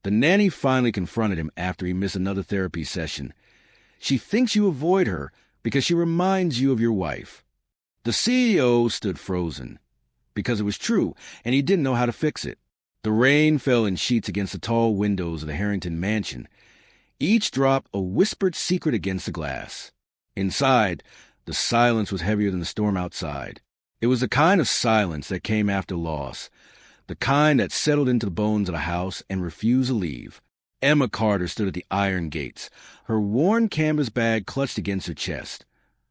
The nanny finally confronted him after he missed another therapy session. She thinks you avoid her because she reminds you of your wife. The CEO stood frozen, because it was true, and he didn't know how to fix it. The rain fell in sheets against the tall windows of the Harrington mansion, each drop a whispered secret against the glass. Inside, the silence was heavier than the storm outside. It was the kind of silence that came after loss, the kind that settled into the bones of the house and refused to leave. Emma Carter stood at the iron gates, her worn canvas bag clutched against her chest,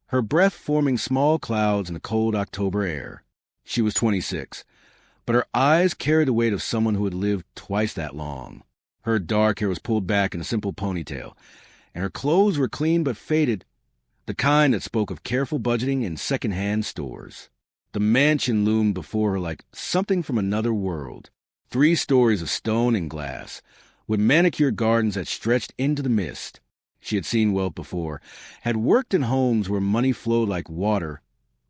her breath forming small clouds in the cold October air. She was 26, but her eyes carried the weight of someone who had lived twice that long. Her dark hair was pulled back in a simple ponytail, and her clothes were clean but faded, the kind that spoke of careful budgeting in second-hand stores. The mansion loomed before her like something from another world. 3 stories of stone and glass, with manicured gardens that stretched into the mist. She had seen wealth before, had worked in homes where money flowed like water,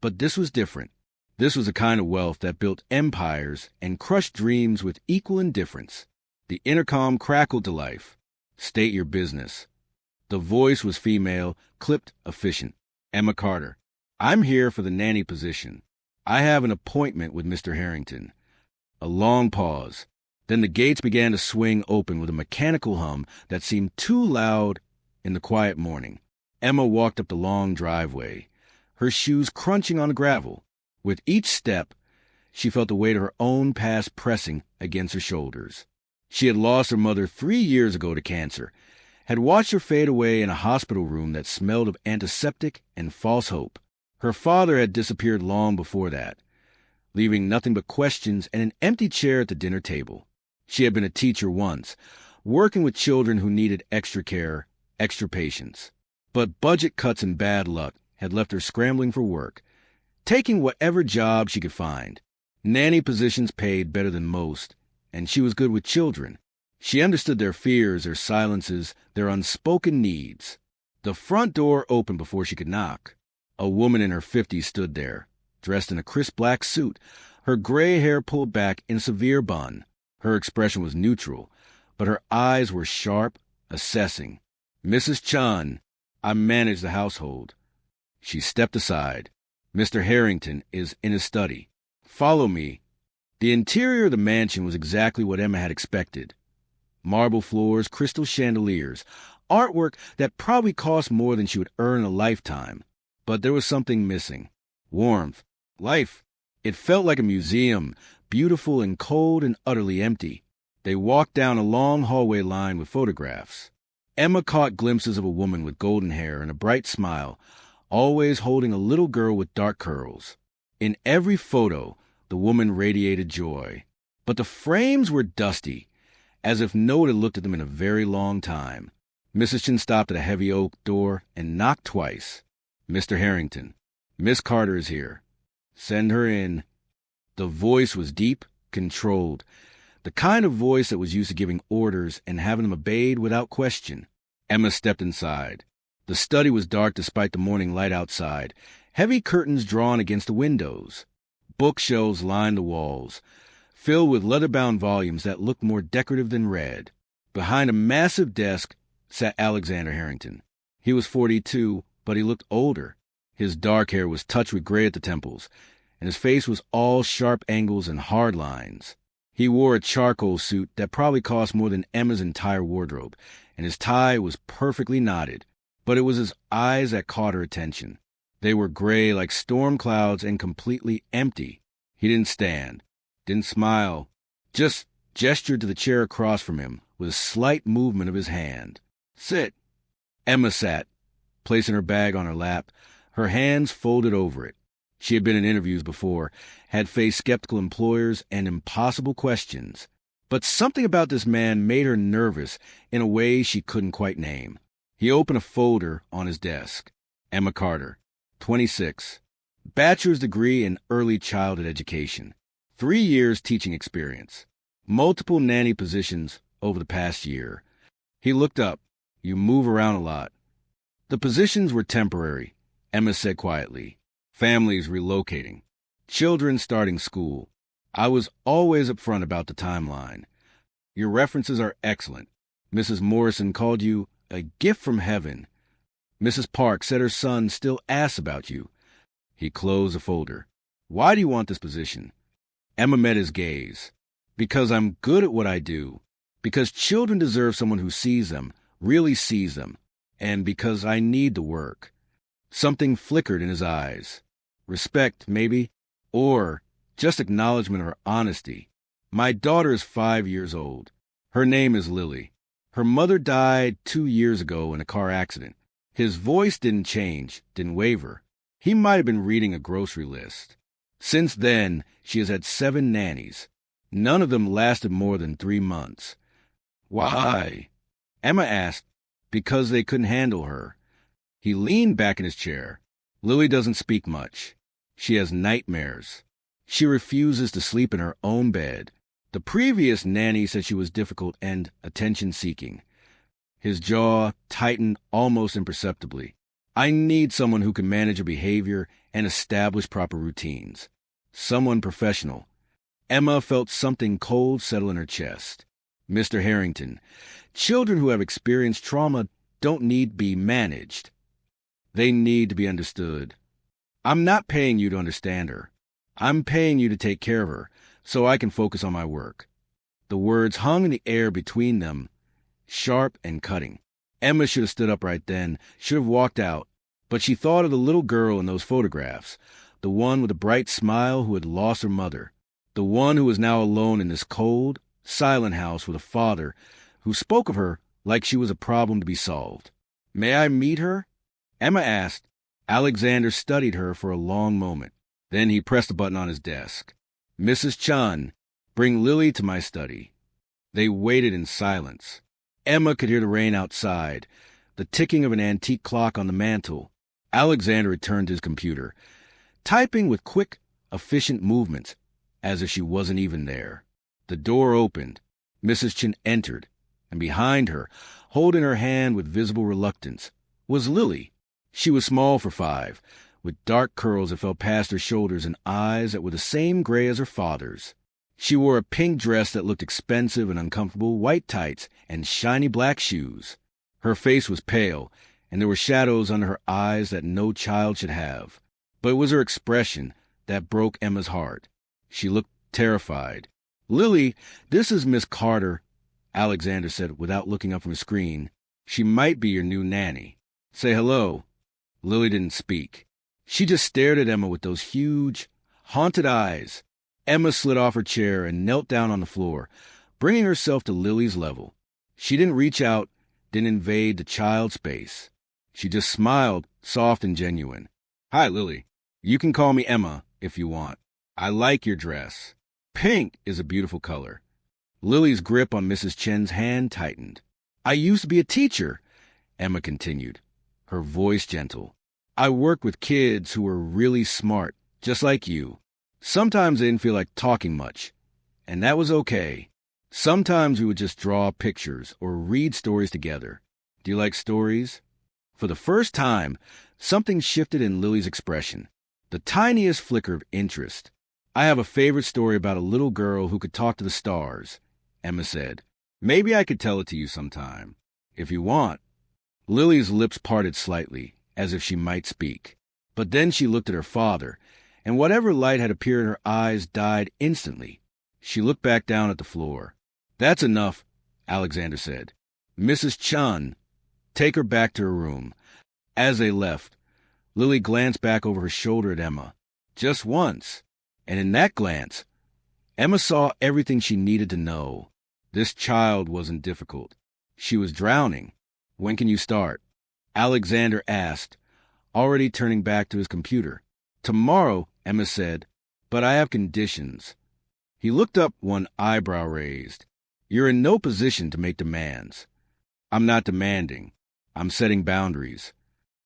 but this was different. This was a kind of wealth that built empires and crushed dreams with equal indifference. The intercom crackled to life. State your business. The voice was female, clipped, efficient. Emma Carter. I'm here for the nanny position. I have an appointment with Mr. Harrington. A long pause. Then the gates began to swing open with a mechanical hum that seemed too loud in the quiet morning. Emma walked up the long driveway, her shoes crunching on the gravel. With each step, she felt the weight of her own past pressing against her shoulders. She had lost her mother 3 years ago to cancer, had watched her fade away in a hospital room that smelled of antiseptic and false hope. Her father had disappeared long before that, leaving nothing but questions and an empty chair at the dinner table. She had been a teacher once, working with children who needed extra care, extra patience. But budget cuts and bad luck had left her scrambling for work, taking whatever job she could find. Nanny positions paid better than most, and she was good with children. She understood their fears, their silences, their unspoken needs. The front door opened before she could knock. A woman in her 50s stood there, dressed in a crisp black suit, her gray hair pulled back in a severe bun. Her expression was neutral, but her eyes were sharp, assessing. Mrs. Chun, I manage the household. She stepped aside. Mr. Harrington is in his study. Follow me. The interior of the mansion was exactly what Emma had expected. Marble floors, crystal chandeliers, artwork that probably cost more than she would earn in a lifetime. But there was something missing. Warmth. Life. It felt like a museum, beautiful and cold and utterly empty. They walked down a long hallway lined with photographs. Emma caught glimpses of a woman with golden hair and a bright smile, always holding a little girl with dark curls. In every photo, the woman radiated joy. But the frames were dusty, as if no one had looked at them in a very long time. Mrs. Chin stopped at a heavy oak door and knocked twice. Mr. Harrington, Miss Carter is here. Send her in. The voice was deep, controlled, the kind of voice that was used to giving orders and having them obeyed without question. Emma stepped inside. The study was dark despite the morning light outside, heavy curtains drawn against the windows. Bookshelves lined the walls, filled with leather-bound volumes that looked more decorative than read. Behind a massive desk sat Alexander Harrington. He was 42, but he looked older. His dark hair was touched with gray at the temples, and his face was all sharp angles and hard lines. He wore a charcoal suit that probably cost more than Emma's entire wardrobe, and his tie was perfectly knotted. But it was his eyes that caught her attention. They were gray like storm clouds and completely empty. He didn't stand, didn't smile, just gestured to the chair across from him with a slight movement of his hand. Sit. Emma sat, placing her bag on her lap, her hands folded over it. She had been in interviews before, had faced skeptical employers and impossible questions. But something about this man made her nervous in a way she couldn't quite name. He opened a folder on his desk. Emma Carter, 26, bachelor's degree in early childhood education, 3 years teaching experience, multiple nanny positions over the past year. He looked up. You move around a lot. The positions were temporary, Emma said quietly. Families relocating. Children starting school. I was always upfront about the timeline. Your references are excellent. Mrs. Morrison called you a gift from heaven. Mrs. Park said her son still asks about you. He closed the folder. Why do you want this position? Emma met his gaze. Because I'm good at what I do. Because children deserve someone who sees them, really sees them. And because I need the work. Something flickered in his eyes. Respect, maybe. Or just acknowledgement or honesty. My daughter is 5 years old. Her name is Lily. Her mother died 2 years ago in a car accident. His voice didn't change, didn't waver. He might have been reading a grocery list. Since then, she has had 7 nannies. None of them lasted more than 3 months. Why? Emma asked. Because they couldn't handle her. He leaned back in his chair. Lily doesn't speak much. She has nightmares. She refuses to sleep in her own bed. The previous nanny said she was difficult and attention-seeking. His jaw tightened almost imperceptibly. I need someone who can manage her behavior and establish proper routines. Someone professional. Emma felt something cold settle in her chest. Mr. Harrington, children who have experienced trauma don't need to be managed. They need to be understood. I'm not paying you to understand her. I'm paying you to take care of her so I can focus on my work. The words hung in the air between them, sharp and cutting. Emma should have stood up right then, should have walked out, but she thought of the little girl in those photographs, the one with the bright smile who had lost her mother, the one who was now alone in this cold, silent house with a father who spoke of her like she was a problem to be solved. May I meet her? Emma asked. Alexander studied her for a long moment. Then he pressed a button on his desk. Mrs. Chun, bring Lily to my study. They waited in silence. Emma could hear the rain outside, the ticking of an antique clock on the mantel. Alexander returned to his computer, typing with quick, efficient movements, as if she wasn't even there. The door opened. Mrs. Chun entered, and behind her, holding her hand with visible reluctance, was Lily. She was small for 5, with dark curls that fell past her shoulders and eyes that were the same gray as her father's. She wore a pink dress that looked expensive and uncomfortable, white tights, and shiny black shoes. Her face was pale, and there were shadows under her eyes that no child should have. But it was her expression that broke Emma's heart. She looked terrified. Lily, this is Miss Carter, Alexander said without looking up from the screen. She might be your new nanny. Say hello. Lily didn't speak. She just stared at Emma with those huge, haunted eyes. Emma slid off her chair and knelt down on the floor, bringing herself to Lily's level. She didn't reach out, didn't invade the child's space. She just smiled, soft and genuine. Hi, Lily. You can call me Emma if you want. I like your dress. Pink is a beautiful color. Lily's grip on Mrs. Chen's hand tightened. I used to be a teacher, Emma continued, her voice gentle. I worked with kids who were really smart, just like you. Sometimes they didn't feel like talking much, and that was okay. Sometimes we would just draw pictures or read stories together. Do you like stories? For the first time, something shifted in Lily's expression, the tiniest flicker of interest. I have a favorite story about a little girl who could talk to the stars, Emma said. Maybe I could tell it to you sometime, if you want. Lily's lips parted slightly, as if she might speak. But then she looked at her father, and whatever light had appeared in her eyes died instantly. She looked back down at the floor. That's enough, Alexander said. Mrs. Chun, take her back to her room. As they left, Lily glanced back over her shoulder at Emma. Just once. And in that glance, Emma saw everything she needed to know. This child wasn't difficult. She was drowning. When can you start? Alexander asked, already turning back to his computer. Tomorrow, Emma said, but I have conditions. He looked up, one eyebrow raised. You're in no position to make demands. I'm not demanding. I'm setting boundaries.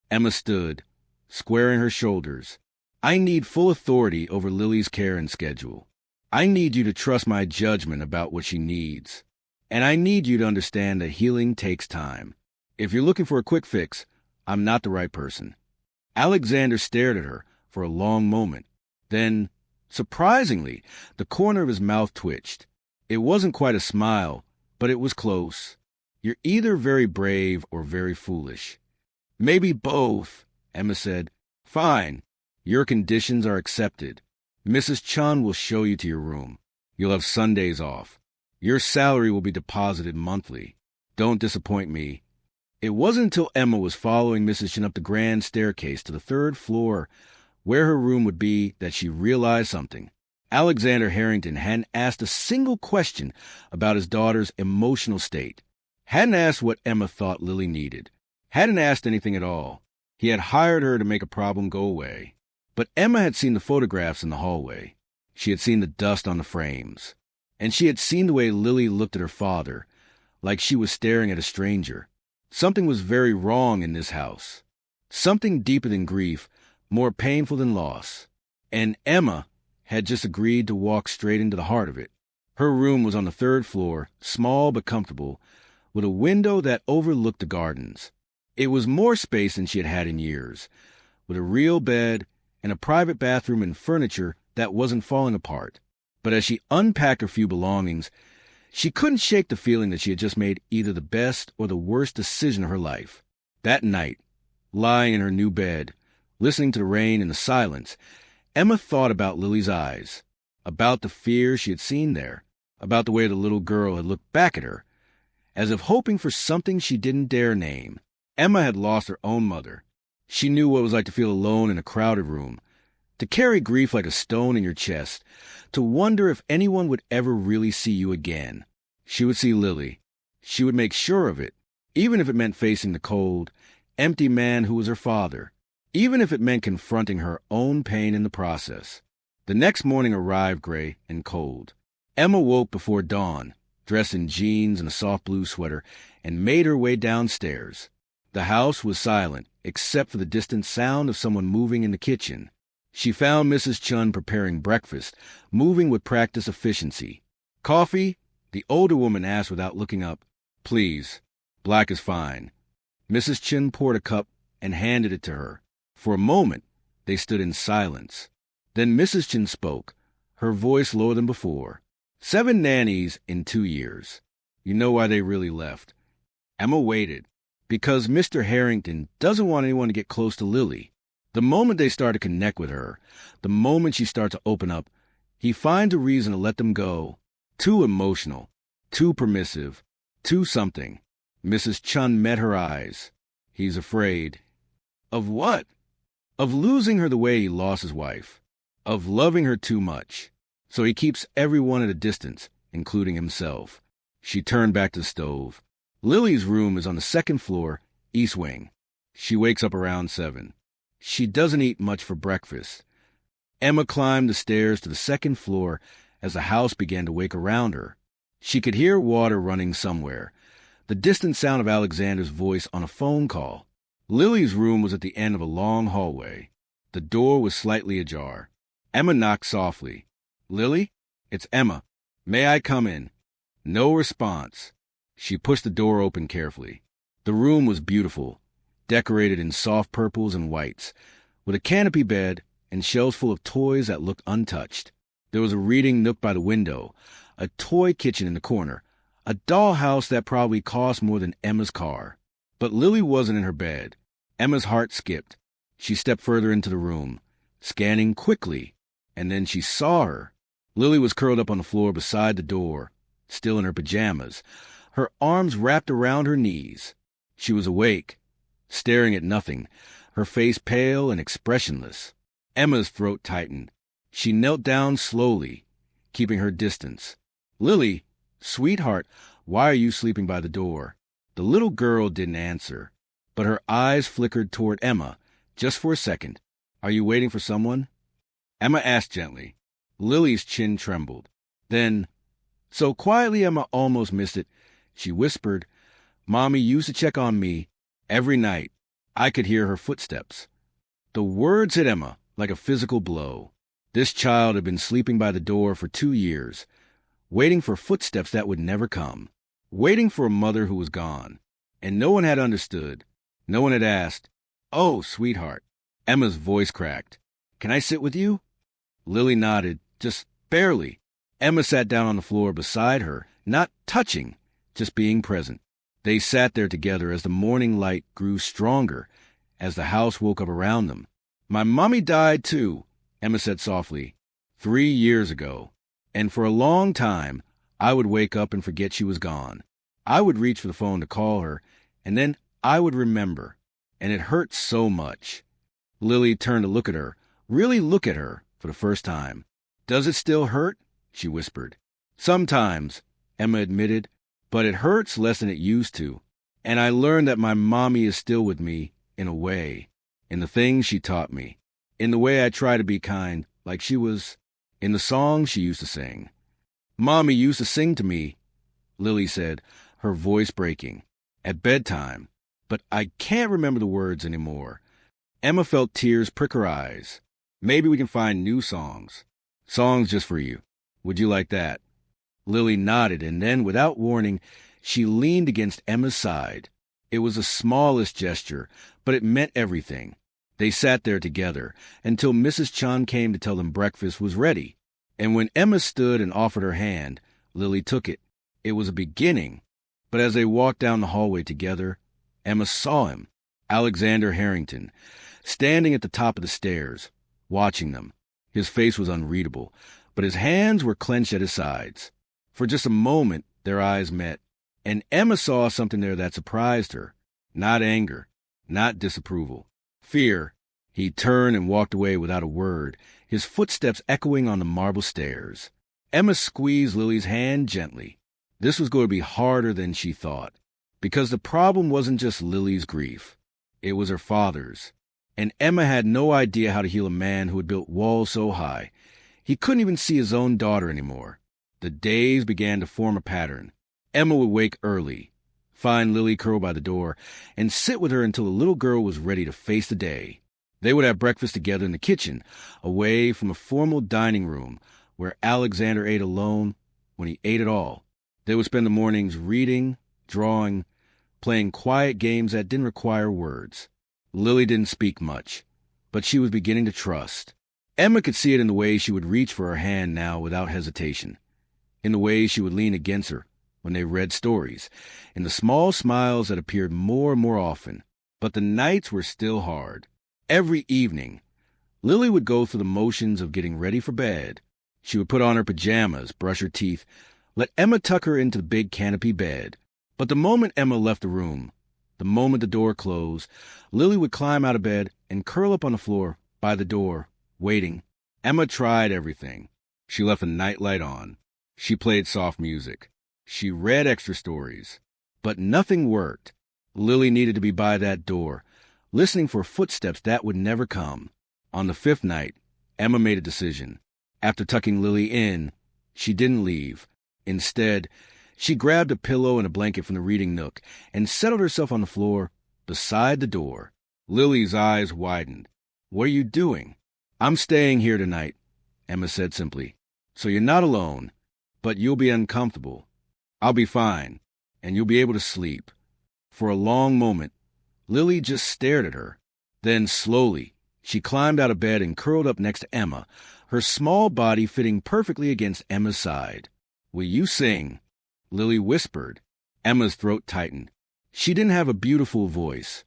Emma stood, squaring her shoulders. I need full authority over Lily's care and schedule. I need you to trust my judgment about what she needs. And I need you to understand that healing takes time. If you're looking for a quick fix, I'm not the right person. Alexander stared at her for a long moment. Then, surprisingly, the corner of his mouth twitched. It wasn't quite a smile, but it was close. You're either very brave or very foolish. Maybe both, Emma said. Fine. Your conditions are accepted. Mrs. Chun will show you to your room. You'll have Sundays off. Your salary will be deposited monthly. Don't disappoint me. It wasn't until Emma was following Mrs. Chun up the grand staircase to the 3rd floor, where her room would be, that she realized something. Alexander Harrington hadn't asked a single question about his daughter's emotional state. Hadn't asked what Emma thought Lily needed. Hadn't asked anything at all. He had hired her to make a problem go away. But Emma had seen the photographs in the hallway. She had seen the dust on the frames. And she had seen the way Lily looked at her father, like she was staring at a stranger. Something was very wrong in this house. Something deeper than grief, more painful than loss. And Emma had just agreed to walk straight into the heart of it. Her room was on the 3rd floor, small but comfortable, with a window that overlooked the gardens. It was more space than she had had in years, with a real bed and a private bathroom and furniture that wasn't falling apart. But as she unpacked her few belongings, she couldn't shake the feeling that she had just made either the best or the worst decision of her life. That night, lying in her new bed, listening to the rain and the silence, Emma thought about Lily's eyes, about the fear she had seen there, about the way the little girl had looked back at her, as if hoping for something she didn't dare name. Emma had lost her own mother. She knew what it was like to feel alone in a crowded room, to carry grief like a stone in your chest, to wonder if anyone would ever really see you again. She would see Lily. She would make sure of it, even if it meant facing the cold, empty man who was her father, even if it meant confronting her own pain in the process. The next morning arrived gray and cold. Emma woke before dawn, dressed in jeans and a soft blue sweater, and made her way downstairs. The house was silent, except for the distant sound of someone moving in the kitchen. She found Mrs. Chun preparing breakfast, moving with practiced efficiency. Coffee? The older woman asked without looking up. Please. Black is fine. Mrs. Chun poured a cup and handed it to her. For a moment, they stood in silence. Then Mrs. Chun spoke, her voice lower than before. 7 nannies in 2 years. You know why they really left. Emma waited. Because Mr. Harrington doesn't want anyone to get close to Lily. The moment they start to connect with her, the moment she starts to open up, he finds a reason to let them go. Too emotional, too permissive, too something. Mrs. Chun met her eyes. He's afraid. Of what? Of losing her the way he lost his wife. Of loving her too much. So he keeps everyone at a distance, including himself. She turned back to the stove. Lily's room is on the 2nd floor, east wing. She wakes up around 7. She doesn't eat much for breakfast. Emma climbed the stairs to the 2nd floor as the house began to wake around her. She could hear water running somewhere, the distant sound of Alexander's voice on a phone call. Lily's room was at the end of a long hallway. The door was slightly ajar. Emma knocked softly. Lily? It's Emma. May I come in? No response. She pushed the door open carefully. The room was beautiful, decorated in soft purples and whites, with a canopy bed and shelves full of toys that looked untouched. There was a reading nook by the window, a toy kitchen in the corner, a dollhouse that probably cost more than Emma's car. But Lily wasn't in her bed. Emma's heart skipped. She stepped further into the room, scanning quickly, and then she saw her. Lily was curled up on the floor beside the door, still in her pajamas, her arms wrapped around her knees. She was awake, staring at nothing, her face pale and expressionless. Emma's throat tightened. She knelt down slowly, keeping her distance. Lily, sweetheart, why are you sleeping by the door? The little girl didn't answer, but her eyes flickered toward Emma, just for a second. Are you waiting for someone? Emma asked gently. Lily's chin trembled. Then, so quietly Emma almost missed it, she whispered, Mommy used to check on me every night. I could hear her footsteps. The words hit Emma like a physical blow. This child had been sleeping by the door for 2 years, waiting for footsteps that would never come, waiting for a mother who was gone. And no one had understood. No one had asked, Oh, sweetheart. Emma's voice cracked. Can I sit with you? Lily nodded, just barely. Emma sat down on the floor beside her, not touching, just being present. They sat there together as the morning light grew stronger, as the house woke up around them. "My mommy died too," Emma said softly, 3 years ago. "And for a long time, I would wake up and forget she was gone. I would reach for the phone to call her, and then I would remember. And it hurt so much." Lily turned to look at her, really look at her, for the first time. "Does it still hurt?" she whispered. "Sometimes," Emma admitted, "but it hurts less than it used to. And I learned that my mommy is still with me, in a way, in the things she taught me, in the way I try to be kind, like she was, in the songs she used to sing. Mommy used to sing to me," Lily said, her voice breaking, "at bedtime, but I can't remember the words anymore." Emma felt tears prick her eyes. "Maybe we can find new songs. Songs just for you. Would you like that?" Lily nodded, and then, without warning, she leaned against Emma's side. It was the smallest gesture, but it meant everything. They sat there together until Mrs. Chun came to tell them breakfast was ready. And when Emma stood and offered her hand, Lily took it. It was a beginning. But as they walked down the hallway together, Emma saw him, Alexander Harrington, standing at the top of the stairs, watching them. His face was unreadable, but his hands were clenched at his sides. For just a moment, their eyes met, and Emma saw something there that surprised her. Not anger, not disapproval. Fear. He turned and walked away without a word, his footsteps echoing on the marble stairs. Emma squeezed Lily's hand gently. This was going to be harder than she thought, because the problem wasn't just Lily's grief. It was her father's. And Emma had no idea how to heal a man who had built walls so high. He couldn't even see his own daughter anymore. The days began to form a pattern. Emma would wake early, find Lily curled by the door, and sit with her until the little girl was ready to face the day. They would have breakfast together in the kitchen, away from a formal dining room where Alexander ate alone when he ate at all. They would spend the mornings reading, drawing, playing quiet games that didn't require words. Lily didn't speak much, but she was beginning to trust. Emma could see it in the way she would reach for her hand now without hesitation, in the way she would lean against her when they read stories, in the small smiles that appeared more and more often. But the nights were still hard. Every evening, Lily would go through the motions of getting ready for bed. She would put on her pajamas, brush her teeth, let Emma tuck her into the big canopy bed. But the moment Emma left the room, the moment the door closed, Lily would climb out of bed and curl up on the floor by the door, waiting. Emma tried everything. She left a nightlight on. She played soft music. She read extra stories. But nothing worked. Lily needed to be by that door, listening for footsteps that would never come. On the 5th night, Emma made a decision. After tucking Lily in, she didn't leave. Instead, she grabbed a pillow and a blanket from the reading nook and settled herself on the floor beside the door. Lily's eyes widened. "What are you doing?" "I'm staying here tonight," Emma said simply. "So you're not alone, but you'll be uncomfortable. I'll be fine, and you'll be able to sleep." For a long moment, Lily just stared at her. Then, slowly, she climbed out of bed and curled up next to Emma, her small body fitting perfectly against Emma's side. "Will you sing?" Lily whispered. Emma's throat tightened. She didn't have a beautiful voice,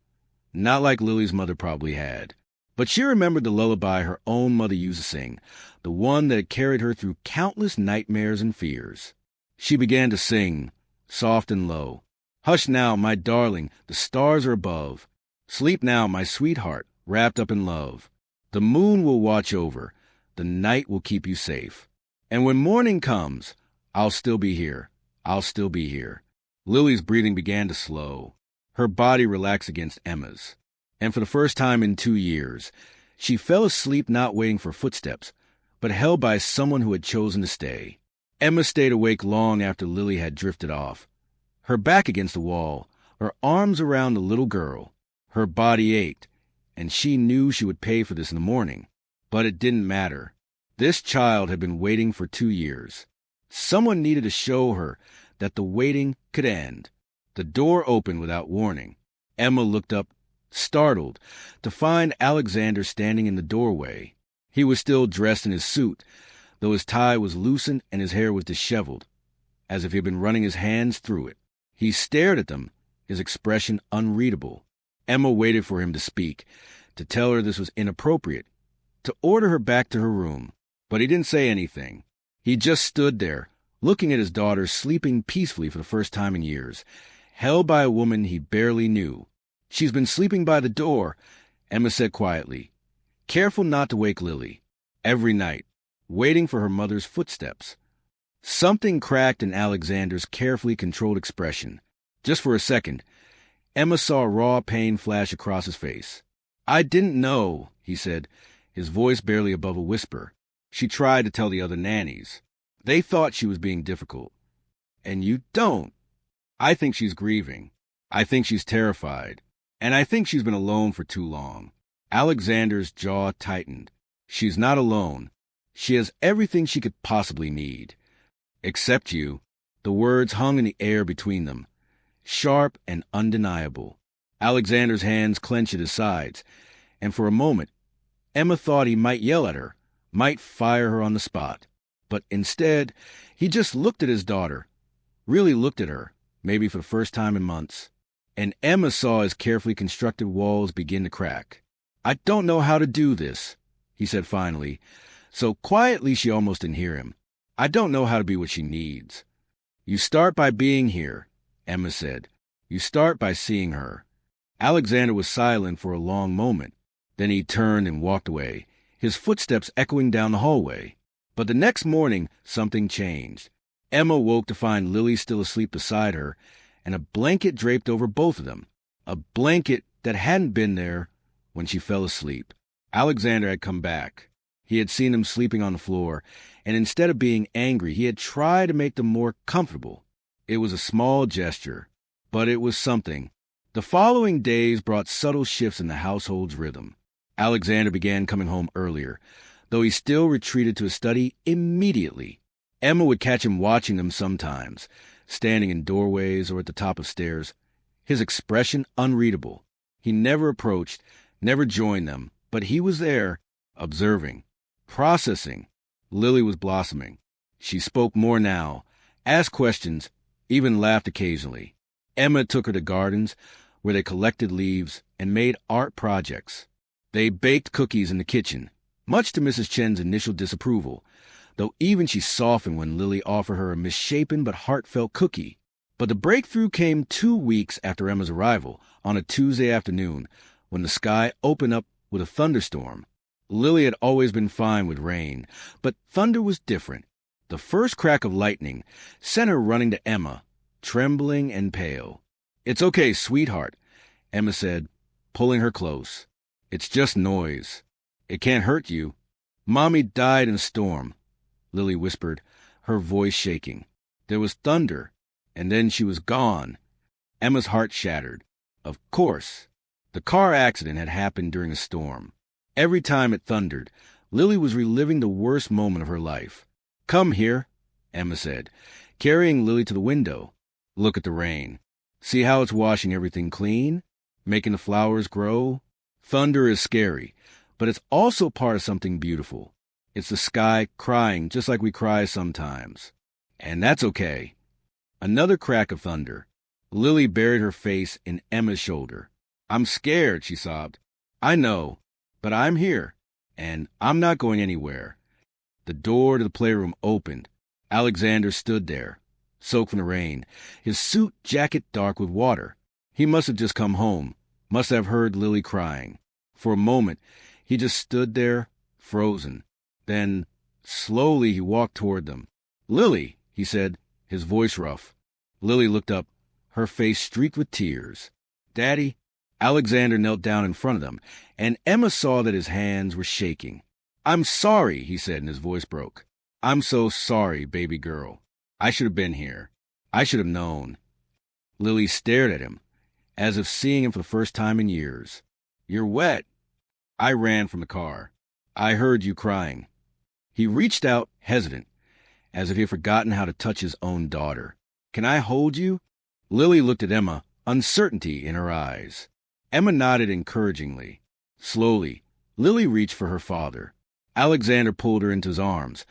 not like Lily's mother probably had. But she remembered the lullaby her own mother used to sing, the one that had carried her through countless nightmares and fears. She began to sing, soft and low. "Hush now, my darling, the stars are above. Sleep now, my sweetheart, wrapped up in love. The moon will watch over, the night will keep you safe. And when morning comes, I'll still be here. I'll still be here." Lily's breathing began to slow. Her body relaxed against Emma's. And for the first time in 2 years, she fell asleep not waiting for footsteps, but held by someone who had chosen to stay. Emma stayed awake long after Lily had drifted off. Her back against the wall, her arms around the little girl. Her body ached, and she knew she would pay for this in the morning. But it didn't matter. This child had been waiting for 2 years. Someone needed to show her that the waiting could end. The door opened without warning. Emma looked up, startled, to find Alexander standing in the doorway. He was still dressed in his suit, though his tie was loosened and his hair was disheveled, as if he had been running his hands through it. He stared at them, his expression unreadable. Emma waited for him to speak, to tell her this was inappropriate, to order her back to her room. But he didn't say anything. He just stood there, looking at his daughter sleeping peacefully for the first time in years, held by a woman he barely knew. "She's been sleeping by the door," Emma said quietly, careful not to wake Lily. Every night, waiting for her mother's footsteps. Something cracked in Alexander's carefully controlled expression. Just for a second, Emma saw raw pain flash across his face. "I didn't know," he said, his voice barely above a whisper. She tried to tell the other nannies. They thought she was being difficult. "And you don't." "I think she's grieving. I think she's terrified. And I think she's been alone for too long." Alexander's jaw tightened. "She's not alone. She has everything she could possibly need. Except you." The words hung in the air between them, sharp and undeniable. Alexander's hands clenched at his sides, and for a moment, Emma thought he might yell at her, might fire her on the spot. But instead, he just looked at his daughter, really looked at her, maybe for the first time in months. And Emma saw his carefully constructed walls begin to crack. "I don't know how to do this," he said finally, so quietly she almost didn't hear him. "I don't know how to be what she needs." "You start by being here," Emma said. "You start by seeing her." Alexander was silent for a long moment. Then he turned and walked away, his footsteps echoing down the hallway. But the next morning, something changed. Emma woke to find Lily still asleep beside her, and a blanket draped over both of them, a blanket that hadn't been there when she fell asleep. Alexander had come back. He had seen them sleeping on the floor, and instead of being angry, he had tried to make them more comfortable. It was a small gesture, but it was something. The following days brought subtle shifts in the household's rhythm. Alexander began coming home earlier, though he still retreated to his study immediately. Emma would catch him watching them sometimes, standing in doorways or at the top of stairs, his expression unreadable. He never approached, never joined them, but he was there, observing, processing. Lily was blossoming. She spoke more now, asked questions, even laughed occasionally. Emma took her to gardens, where they collected leaves and made art projects. They baked cookies in the kitchen, much to Mrs. Chen's initial disapproval, though even she softened when Lily offered her a misshapen but heartfelt cookie. But the breakthrough came 2 weeks after Emma's arrival, on a Tuesday afternoon, when the sky opened up with a thunderstorm. Lily had always been fine with rain, but thunder was different. The first crack of lightning sent her running to Emma, trembling and pale. "It's okay, sweetheart," Emma said, pulling her close. "It's just noise. It can't hurt you." "Mommy died in a storm," Lily whispered, her voice shaking. "There was thunder, and then she was gone." Emma's heart shattered. Of course. The car accident had happened during a storm. Every time it thundered, Lily was reliving the worst moment of her life. "Come here," Emma said, carrying Lily to the window. "Look at the rain. See how it's washing everything clean, making the flowers grow? Thunder is scary, but it's also part of something beautiful. It's the sky crying just like we cry sometimes. And that's okay." Another crack of thunder. Lily buried her face in Emma's shoulder. "I'm scared," she sobbed. "I know, but I'm here, and I'm not going anywhere." The door to the playroom opened. Alexander stood there, soaked from the rain, his suit jacket dark with water. He must have just come home, must have heard Lily crying. For a moment, he just stood there, frozen. Then, slowly, he walked toward them. "Lily," he said, his voice rough. Lily looked up, her face streaked with tears. "Daddy?" Alexander knelt down in front of them, and Emma saw that his hands were shaking. "I'm sorry," he said, and his voice broke. "I'm so sorry, baby girl. I should have been here. I should have known." Lily stared at him, as if seeing him for the first time in years. "You're wet." "I ran from the car. I heard you crying." He reached out, hesitant, as if he had forgotten how to touch his own daughter. "Can I hold you?" Lily looked at Emma, uncertainty in her eyes. Emma nodded encouragingly. Slowly, Lily reached for her father. Alexander pulled her into his arms,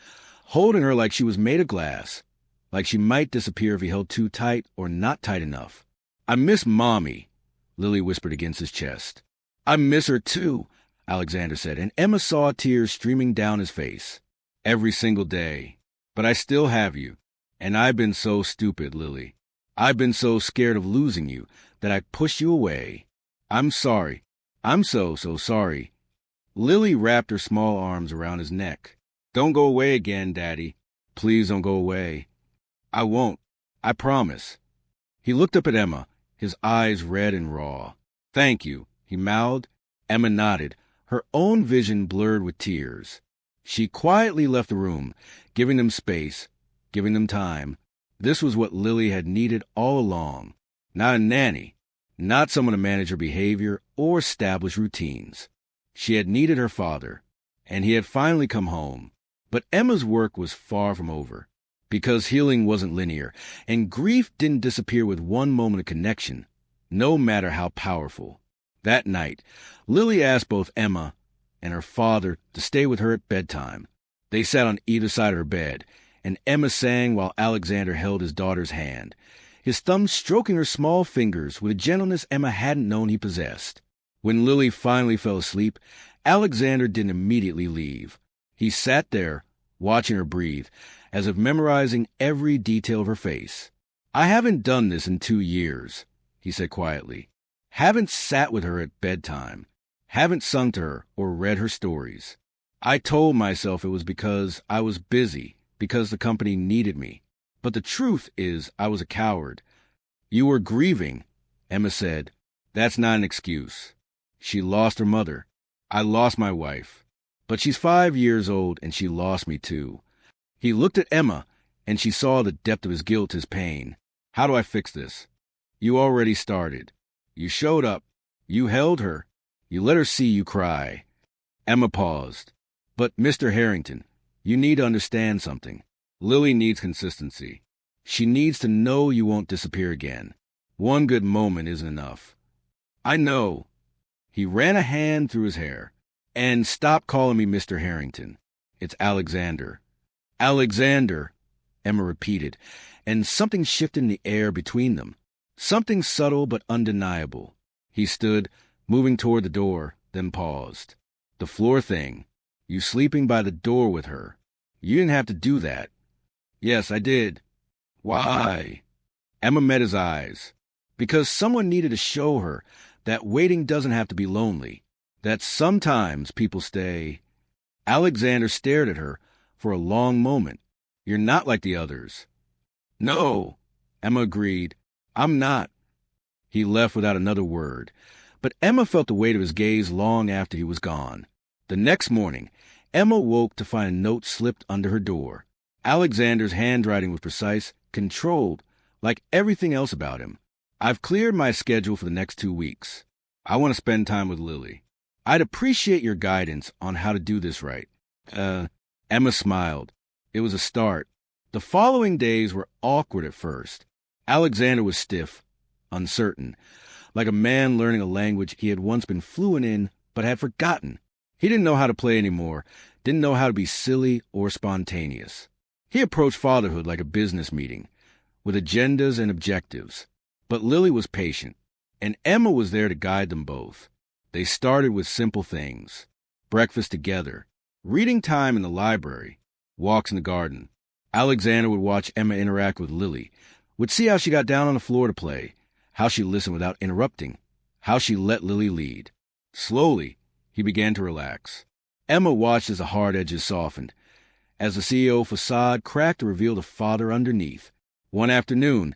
holding her like she was made of glass. like she might disappear if he held too tight or not tight enough. "I miss Mommy," Lily whispered against his chest. "I miss her too," Alexander said, and Emma saw tears streaming down his face. "Every single day. But I still have you. And I've been so stupid, Lily. I've been so scared of losing you that I pushed you away. I'm sorry. I'm so sorry." Lily wrapped her small arms around his neck. "Don't go away again, Daddy. Please don't go away." "I won't. I promise." He looked up at Emma, his eyes red and raw. "Thank you," he mouthed. Emma nodded, her own vision blurred with tears. She quietly left the room, giving them space, giving them time. This was what Lily had needed all along. Not a nanny, not someone to manage her behavior or establish routines. She had needed her father, and he had finally come home. But Emma's work was far from over, because healing wasn't linear, and grief didn't disappear with one moment of connection, no matter how powerful. That night, Lily asked both Emma and her father to stay with her at bedtime. They sat on either side of her bed, and Emma sang while Alexander held his daughter's hand, his thumbs stroking her small fingers with a gentleness Emma hadn't known he possessed. When Lily finally fell asleep, Alexander didn't immediately leave. He sat there, watching her breathe, as if memorizing every detail of her face. "I haven't done this in 2 years," he said quietly. "Haven't sat with her at bedtime. Haven't sung to her or read her stories. I told myself it was because I was busy, because the company needed me. But the truth is I was a coward." "You were grieving," Emma said. "That's not an excuse. She lost her mother. I lost my wife. But she's 5 years old, and she lost me too." He looked at Emma, and she saw the depth of his guilt, his pain. "How do I fix this?" "You already started. You showed up. You held her. You let her see you cry." Emma paused. "But, Mr. Harrington, you need to understand something. Lily needs consistency. She needs to know you won't disappear again. One good moment isn't enough." "I know." He ran a hand through his hair. "And stop calling me Mr. Harrington. It's Alexander." "Alexander," Emma repeated, and something shifted in the air between them. Something subtle but undeniable. He stood, moving toward the door, then paused. "The floor thing. You sleeping by the door with her. You didn't have to do that." "Yes, I did." "Why?" Emma met his eyes. "Because someone needed to show her that waiting doesn't have to be lonely, that sometimes people stay." Alexander stared at her for a long moment. "You're not like the others." "No," Emma agreed. "I'm not." He left without another word, but Emma felt the weight of his gaze long after he was gone. The next morning, Emma woke to find a note slipped under her door. Alexander's handwriting was precise, controlled, like everything else about him. "I've cleared my schedule for the next 2 weeks. I want to spend time with Lily. I'd appreciate your guidance on how to do this right." Emma smiled. It was a start. The following days were awkward at first. Alexander was stiff, uncertain, like a man learning a language he had once been fluent in but had forgotten. He didn't know how to play anymore, didn't know how to be silly or spontaneous. He approached fatherhood like a business meeting, with agendas and objectives. But Lily was patient, and Emma was there to guide them both. They started with simple things: breakfast together, reading time in the library, walks in the garden. Alexander would watch Emma interact with Lily, would see how she got down on the floor to play, how she listened without interrupting, how she let Lily lead. Slowly, he began to relax. Emma watched as the hard edges softened, as the CEO facade cracked to reveal the father underneath. One afternoon,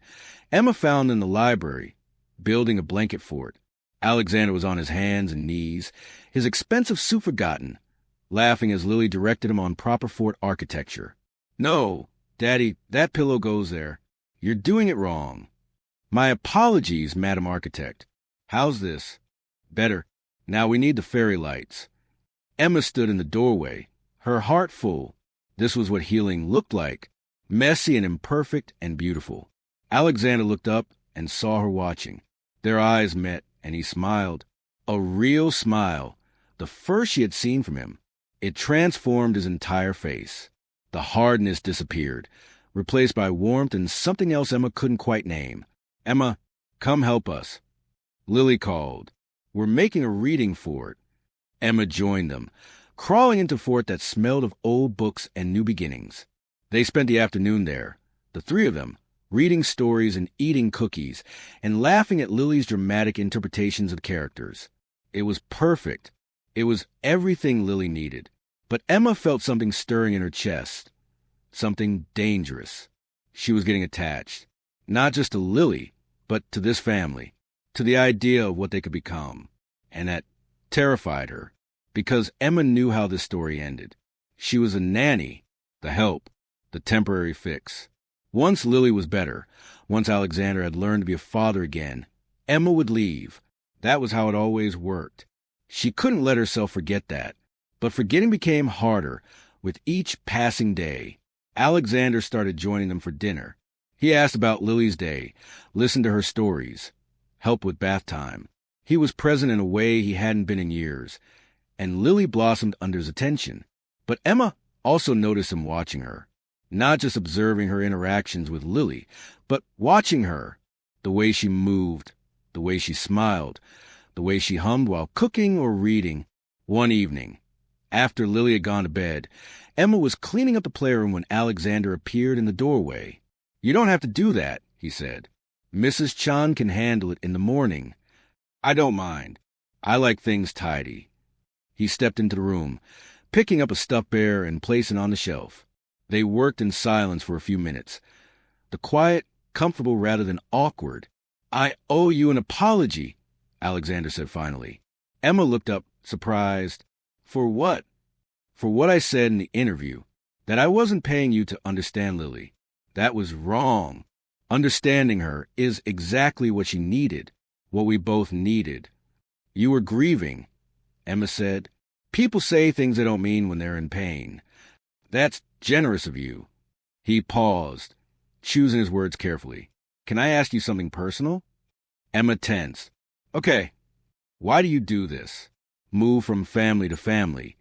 Emma found him in the library, building a blanket fort. Alexander was on his hands and knees, his expensive suit forgotten, laughing as Lily directed him on proper fort architecture. "No, Daddy, that pillow goes there. You're doing it wrong." "My apologies, Madam Architect. How's this?" "Better. Now we need the fairy lights." Emma stood in the doorway, her heart full. This was what healing looked like, messy and imperfect and beautiful. Alexander looked up and saw her watching. Their eyes met, and he smiled. A real smile, the first she had seen from him. It transformed his entire face. The hardness disappeared, replaced by warmth and something else Emma couldn't quite name. "Emma, come help us." Lily called. "We're making a reading fort." Emma joined them, crawling into a fort that smelled of old books and new beginnings. They spent the afternoon there, the three of them, reading stories and eating cookies, and laughing at Lily's dramatic interpretations of characters. It was perfect. It was everything Lily needed. But Emma felt something stirring in her chest. Something dangerous. She was getting attached. Not just to Lily, but to this family. To the idea of what they could become. And that terrified her. Because Emma knew how this story ended. She was a nanny, the help, the temporary fix. Once Lily was better, once Alexander had learned to be a father again, Emma would leave. That was how it always worked. She couldn't let herself forget that. But forgetting became harder with each passing day. Alexander started joining them for dinner. He asked about Lily's day, listened to her stories, helped with bath time. He was present in a way he hadn't been in years, and Lily blossomed under his attention. But Emma also noticed him watching her. Not just observing her interactions with Lily, but watching her, the way she moved, the way she smiled, the way she hummed while cooking or reading. One evening, after Lily had gone to bed, Emma was cleaning up the playroom when Alexander appeared in the doorway. "You don't have to do that," he said. "Mrs. Chan can handle it in the morning." "I don't mind. I like things tidy." He stepped into the room, picking up a stuffed bear and placing it on the shelf. They worked in silence for a few minutes. The quiet, comfortable rather than awkward. "I owe you an apology," Alexander said finally. Emma looked up, surprised. "For what?" "For what I said in the interview. That I wasn't paying you to understand Lily. That was wrong. Understanding her is exactly what she needed, what we both needed." "You were grieving," Emma said. "People say things they don't mean when they're in pain. That's generous of you." He paused, choosing his words carefully. "Can I ask you something personal?" Emma tensed. "Okay. Why do you do this? Move from family to family,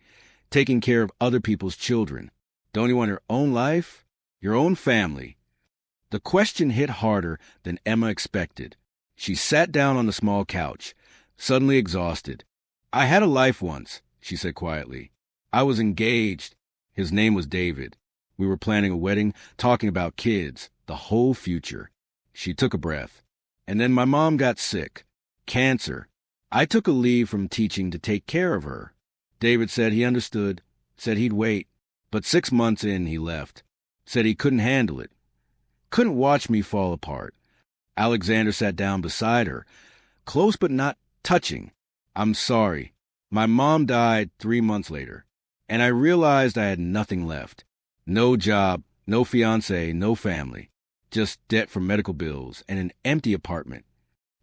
taking care of other people's children. Don't you want your own life? Your own family?" The question hit harder than Emma expected. She sat down on the small couch, suddenly exhausted. "I had a life once," she said quietly. "I was engaged. His name was David. We were planning a wedding, talking about kids, the whole future." She took a breath. "And then my mom got sick. Cancer. I took a leave from teaching to take care of her. David said he understood, said he'd wait. But 6 months in, he left. Said he couldn't handle it. Couldn't watch me fall apart." Alexander sat down beside her, close but not touching. "I'm sorry. My mom died 3 months later, and I realized I had nothing left. No job, no fiancé, no family. Just debt for medical bills and an empty apartment."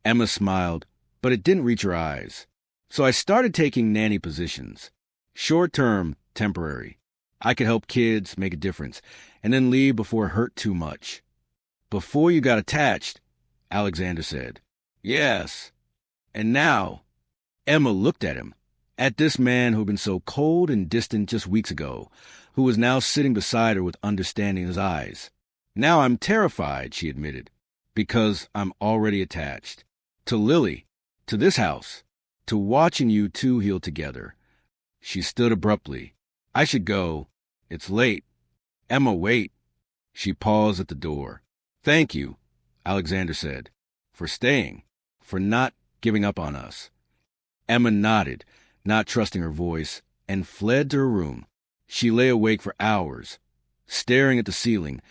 Emma smiled, but it didn't reach her eyes. "So I started taking nanny positions. Short-term, temporary. I could help kids, make a difference, and then leave before it hurt too much." "Before you got attached," Alexander said. "Yes. And now," Emma looked at him, at this man who had been so cold and distant just weeks ago, who was now sitting beside her with understanding in his eyes. "Now I'm terrified," she admitted, "because I'm already attached. To Lily, to this house, to watching you two heal together." She stood abruptly. "I should go. It's late." "Emma, wait." She paused at the door. "Thank you," Alexander said, "for staying, for not giving up on us." Emma nodded, not trusting her voice, and fled to her room. She lay awake for hours, staring at the ceiling,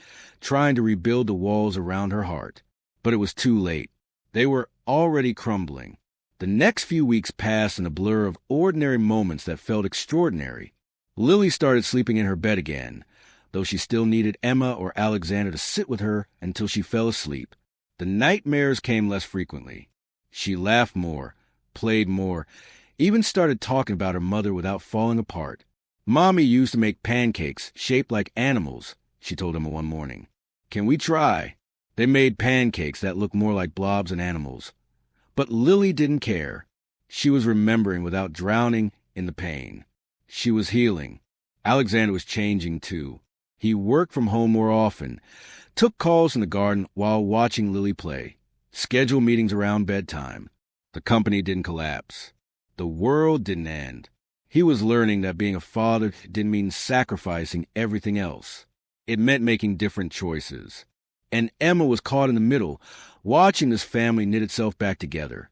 trying to rebuild the walls around her heart. But it was too late. They were already crumbling. The next few weeks passed in a blur of ordinary moments that felt extraordinary. Lily started sleeping in her bed again, though she still needed Emma or Alexander to sit with her until she fell asleep. The nightmares came less frequently. She laughed more, played more, even started talking about her mother without falling apart. "Mommy used to make pancakes shaped like animals," she told him one morning. "Can we try?" They made pancakes that looked more like blobs than animals. But Lily didn't care. She was remembering without drowning in the pain. She was healing. Alexander was changing too. He worked from home more often, took calls in the garden while watching Lily play, scheduled meetings around bedtime. The company didn't collapse. The world didn't end. He was learning that being a father didn't mean sacrificing everything else. It meant making different choices. And Emma was caught in the middle, watching this family knit itself back together,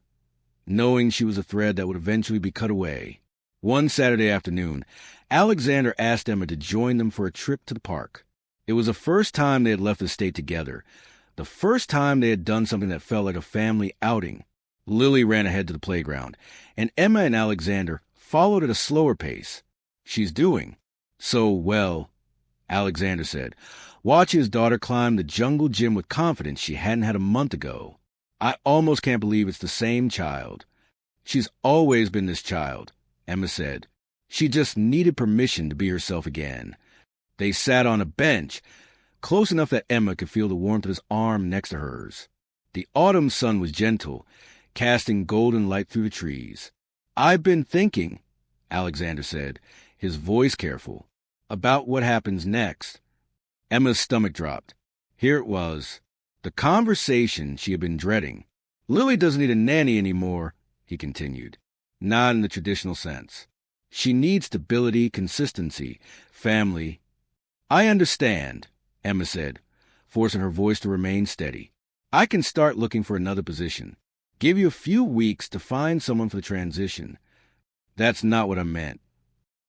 knowing she was a thread that would eventually be cut away. One Saturday afternoon, Alexander asked Emma to join them for a trip to the park. It was the first time they had left the state together, the first time they had done something that felt like a family outing. Lily ran ahead to the playground, and Emma and Alexander followed at a slower pace. "She's doing so well," Alexander said, watching his daughter climb the jungle gym with confidence she hadn't had a month ago. "I almost can't believe it's the same child." "She's always been this child," Emma said. "She just needed permission to be herself again." They sat on a bench, close enough that Emma could feel the warmth of his arm next to hers. The autumn sun was gentle, casting golden light through the trees. "I've been thinking," Alexander said, his voice careful, "about what happens next." Emma's stomach dropped. Here it was, the conversation she had been dreading. "Lily doesn't need a nanny anymore," he continued. "Not in the traditional sense. She needs stability, consistency, family." "I understand," Emma said, forcing her voice to remain steady. "I can start looking for another position. Give you a few weeks to find someone for the transition." "That's not what I meant."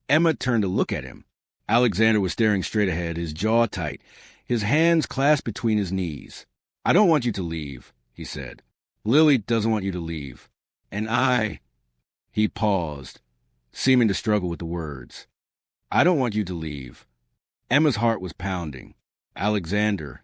Emma turned to look at him. Alexander was staring straight ahead, his jaw tight, his hands clasped between his knees. "I don't want you to leave," he said. "Lily doesn't want you to leave. And I—" He paused, seeming to struggle with the words. "I don't want you to leave." Emma's heart was pounding. "Alexander,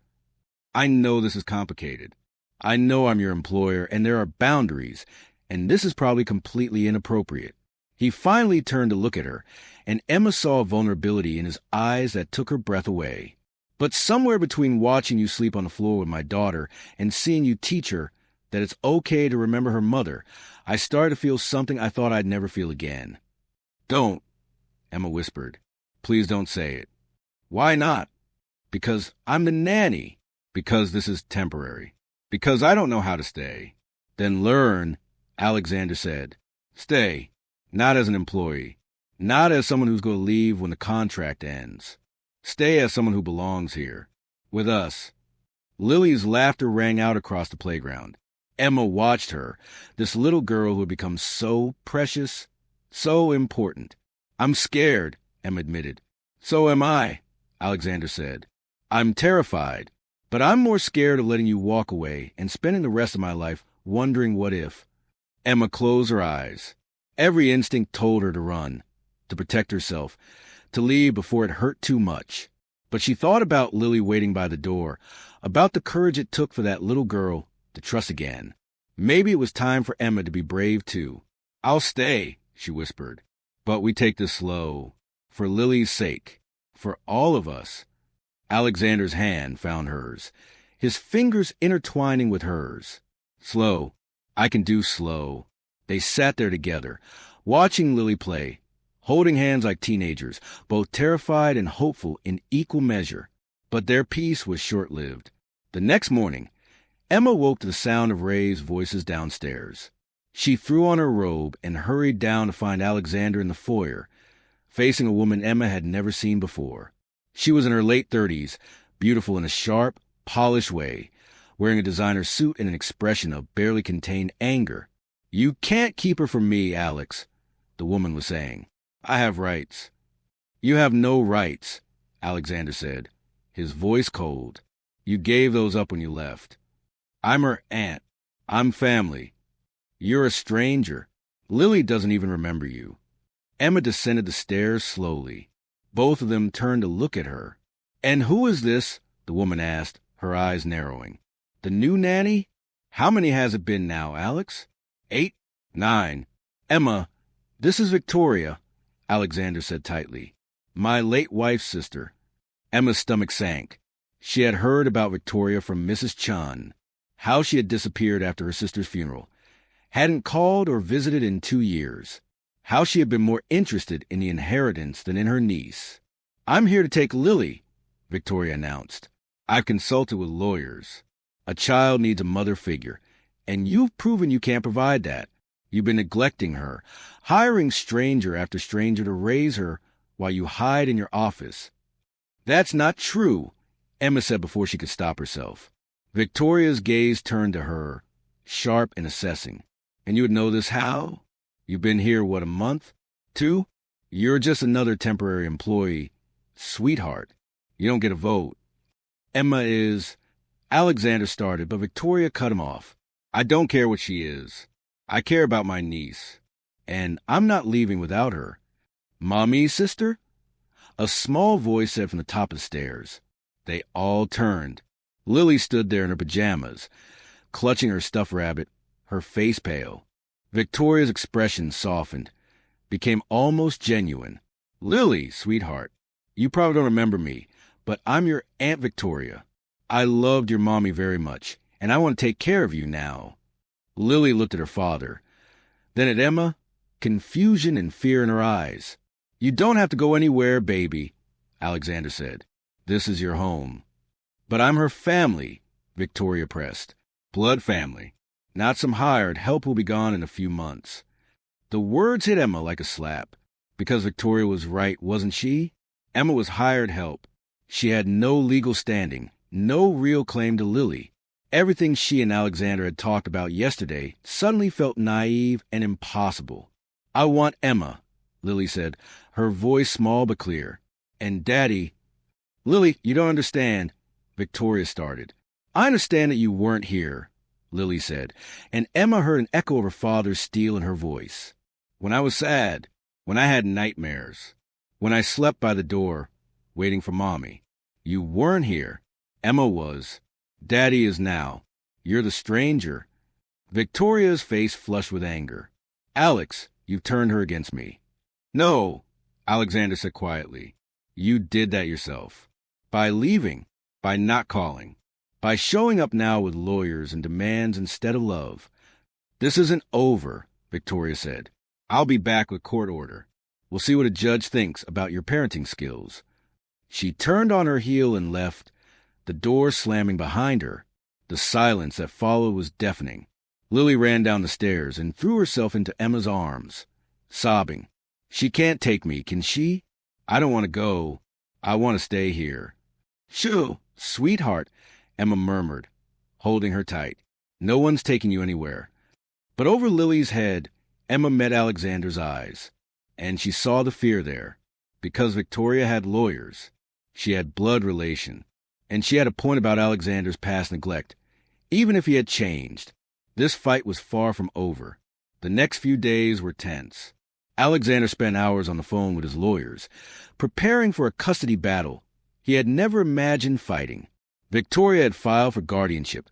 I know this is complicated. I know I'm your employer, and there are boundaries, and this is probably completely inappropriate." He finally turned to look at her, and Emma saw a vulnerability in his eyes that took her breath away. "But somewhere between watching you sleep on the floor with my daughter and seeing you teach her that it's okay to remember her mother, I started to feel something I thought I'd never feel again." "Don't," Emma whispered. "Please don't say it." "Why not?" "Because I'm the nanny." "Because this is temporary." "Because I don't know how to stay." "Then learn," Alexander said. "Stay. Not as an employee. Not as someone who's going to leave when the contract ends. Stay as someone who belongs here. With us." Lily's laughter rang out across the playground. Emma watched her, this little girl who had become so precious, so important. "I'm scared," Emma admitted. "So am I," Alexander said. "I'm terrified, but I'm more scared of letting you walk away and spending the rest of my life wondering what if." Emma closed her eyes. Every instinct told her to run, to protect herself, to leave before it hurt too much. But she thought about Lily waiting by the door, about the courage it took for that little girl to trust again. Maybe it was time for Emma to be brave too. "I'll stay," she whispered. "But we take this slow. For Lily's sake. For all of us." Alexander's hand found hers, his fingers intertwining with hers. "Slow. I can do slow." They sat there together, watching Lily play, holding hands like teenagers, both terrified and hopeful in equal measure. But their peace was short-lived. The next morning, Emma woke to the sound of Ray's voices downstairs. She threw on her robe and hurried down to find Alexander in the foyer, facing a woman Emma had never seen before. She was in her late 30s, beautiful in a sharp, polished way, wearing a designer suit and an expression of barely contained anger. "You can't keep her from me, Alex," the woman was saying. "I have rights." "You have no rights," Alexander said, his voice cold. "You gave those up when you left. I'm her aunt. I'm family. You're a stranger. Lily doesn't even remember you." Emma descended the stairs slowly. Both of them turned to look at her. "And who is this?" the woman asked, her eyes narrowing. "The new nanny? How many has it been now, Alex?" 8, 9. "Emma, this is Victoria," Alexander said tightly. "My late wife's sister." Emma's stomach sank. She had heard about Victoria from Mrs. Chun, how she had disappeared after her sister's funeral, hadn't called or visited in 2 years, how she had been more interested in the inheritance than in her niece. "I'm here to take Lily," Victoria announced. "I've consulted with lawyers. A child needs a mother figure, and you've proven you can't provide that. You've been neglecting her, hiring stranger after stranger to raise her while you hide in your office." "That's not true," Emma said before she could stop herself. Victoria's gaze turned to her, sharp and assessing. "And you would know this how? You've been here, what, a month? 2? You're just another temporary employee. Sweetheart, you don't get a vote." "Emma is—" Alexander started, but Victoria cut him off. "I don't care what she is. I care about my niece. And I'm not leaving without her." "Mommy's sister?" a small voice said from the top of the stairs. They all turned. Lily stood there in her pajamas, clutching her stuffed rabbit, her face pale. Victoria's expression softened, became almost genuine. "Lily, sweetheart, you probably don't remember me, but I'm your Aunt Victoria. I loved your mommy very much, and I want to take care of you now." Lily looked at her father, then at Emma, confusion and fear in her eyes. "You don't have to go anywhere, baby," Alexander said. "This is your home." "But I'm her family," Victoria pressed. "Blood family. Not some hired. Help will be gone in a few months." The words hit Emma like a slap. Because Victoria was right, wasn't she? Emma was hired help. She had no legal standing, no real claim to Lily. Everything she and Alexander had talked about yesterday suddenly felt naive and impossible. "I want Emma," Lily said, her voice small but clear. "And Daddy—" "Lily, you don't understand," Victoria started. "I understand that you weren't here," Lily said, and Emma heard an echo of her father's steel in her voice. "When I was sad, when I had nightmares, when I slept by the door, waiting for Mommy. You weren't here. Emma was. Daddy is now. You're the stranger." Victoria's face flushed with anger. "Alex, you've turned her against me." "No," Alexander said quietly. "You did that yourself. By leaving, by not calling, by showing up now with lawyers and demands instead of love." "This isn't over," Victoria said. "I'll be back with court order. We'll see what a judge thinks about your parenting skills." She turned on her heel and left, the door slamming behind her. The silence that followed was deafening. Lily ran down the stairs and threw herself into Emma's arms, sobbing. "She can't take me, can she? I don't want to go. I want to stay here." "Shoo, sweetheart," Emma murmured, holding her tight. "No one's taking you anywhere." But over Lily's head, Emma met Alexander's eyes, and she saw the fear there. Because Victoria had lawyers, she had blood relation, and she had a point about Alexander's past neglect. Even if he had changed, this fight was far from over. The next few days were tense. Alexander spent hours on the phone with his lawyers, preparing for a custody battle he had never imagined fighting. Victoria had filed for guardianship,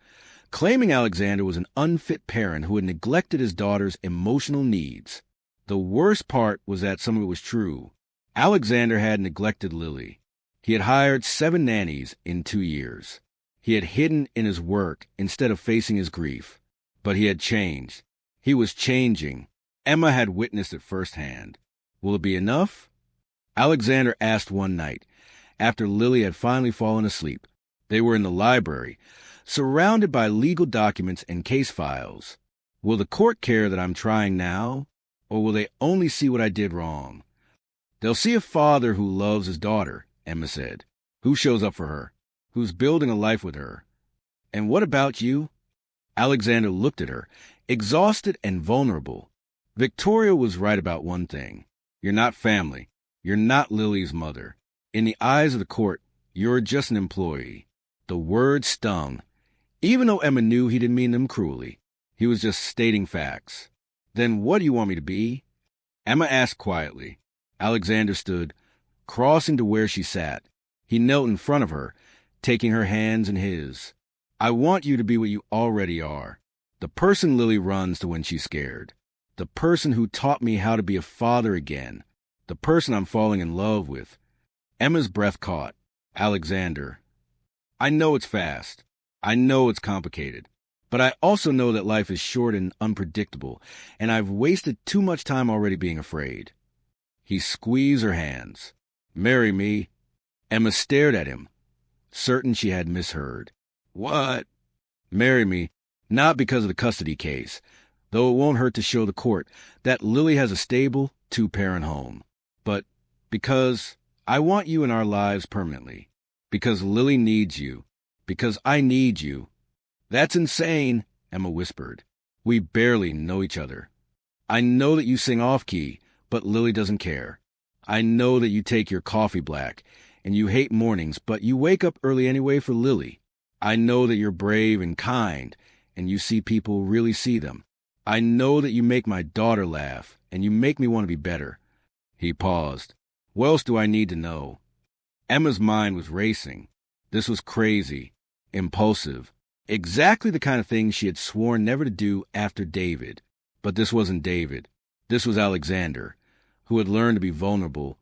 claiming Alexander was an unfit parent who had neglected his daughter's emotional needs. The worst part was that some of it was true. Alexander had neglected Lily. He had hired 7 nannies in 2 years. He had hidden in his work instead of facing his grief. But he had changed. He was changing. Emma had witnessed it firsthand. Will it be enough? Alexander asked one night, after Lily had finally fallen asleep. They were in the library, surrounded by legal documents and case files. "Will the court care that I'm trying now, or will they only see what I did wrong?" "They'll see a father who loves his daughter," Emma said. "Who shows up for her, who's building a life with her." "And what about you?" Alexander looked at her, exhausted and vulnerable. Victoria was right about one thing. You're not family. You're not Lily's mother. In the eyes of the court, you're just an employee. The word stung. Even though Emma knew he didn't mean them cruelly, he was just stating facts. "Then what do you want me to be?" Emma asked quietly. Alexander stood, crossing to where she sat. He knelt in front of her, taking her hands in his. "I want you to be what you already are. The person Lily runs to when she's scared. The person who taught me how to be a father again. The person I'm falling in love with." Emma's breath caught. "Alexander, I know it's fast. I know it's complicated. But I also know that life is short and unpredictable, and I've wasted too much time already being afraid." He squeezed her hands. "Marry me." Emma stared at him, certain she had misheard. "What?" "Marry me, not because of the custody case, though it won't hurt to show the court that Lily has a stable, two-parent home, but because I want you in our lives permanently, because Lily needs you, because I need you." "That's insane," Emma whispered. "We barely know each other. I know that you sing off-key, but Lily doesn't care. I know that you take your coffee black, and you hate mornings, but you wake up early anyway for Lily. I know that you're brave and kind, and you see people really see them. I know that you make my daughter laugh, and you make me want to be better." He paused. "What else do I need to know?" Emma's mind was racing. This was crazy, impulsive, exactly the kind of thing she had sworn never to do after David. But this wasn't David. This was Alexander, who had learned to be vulnerable,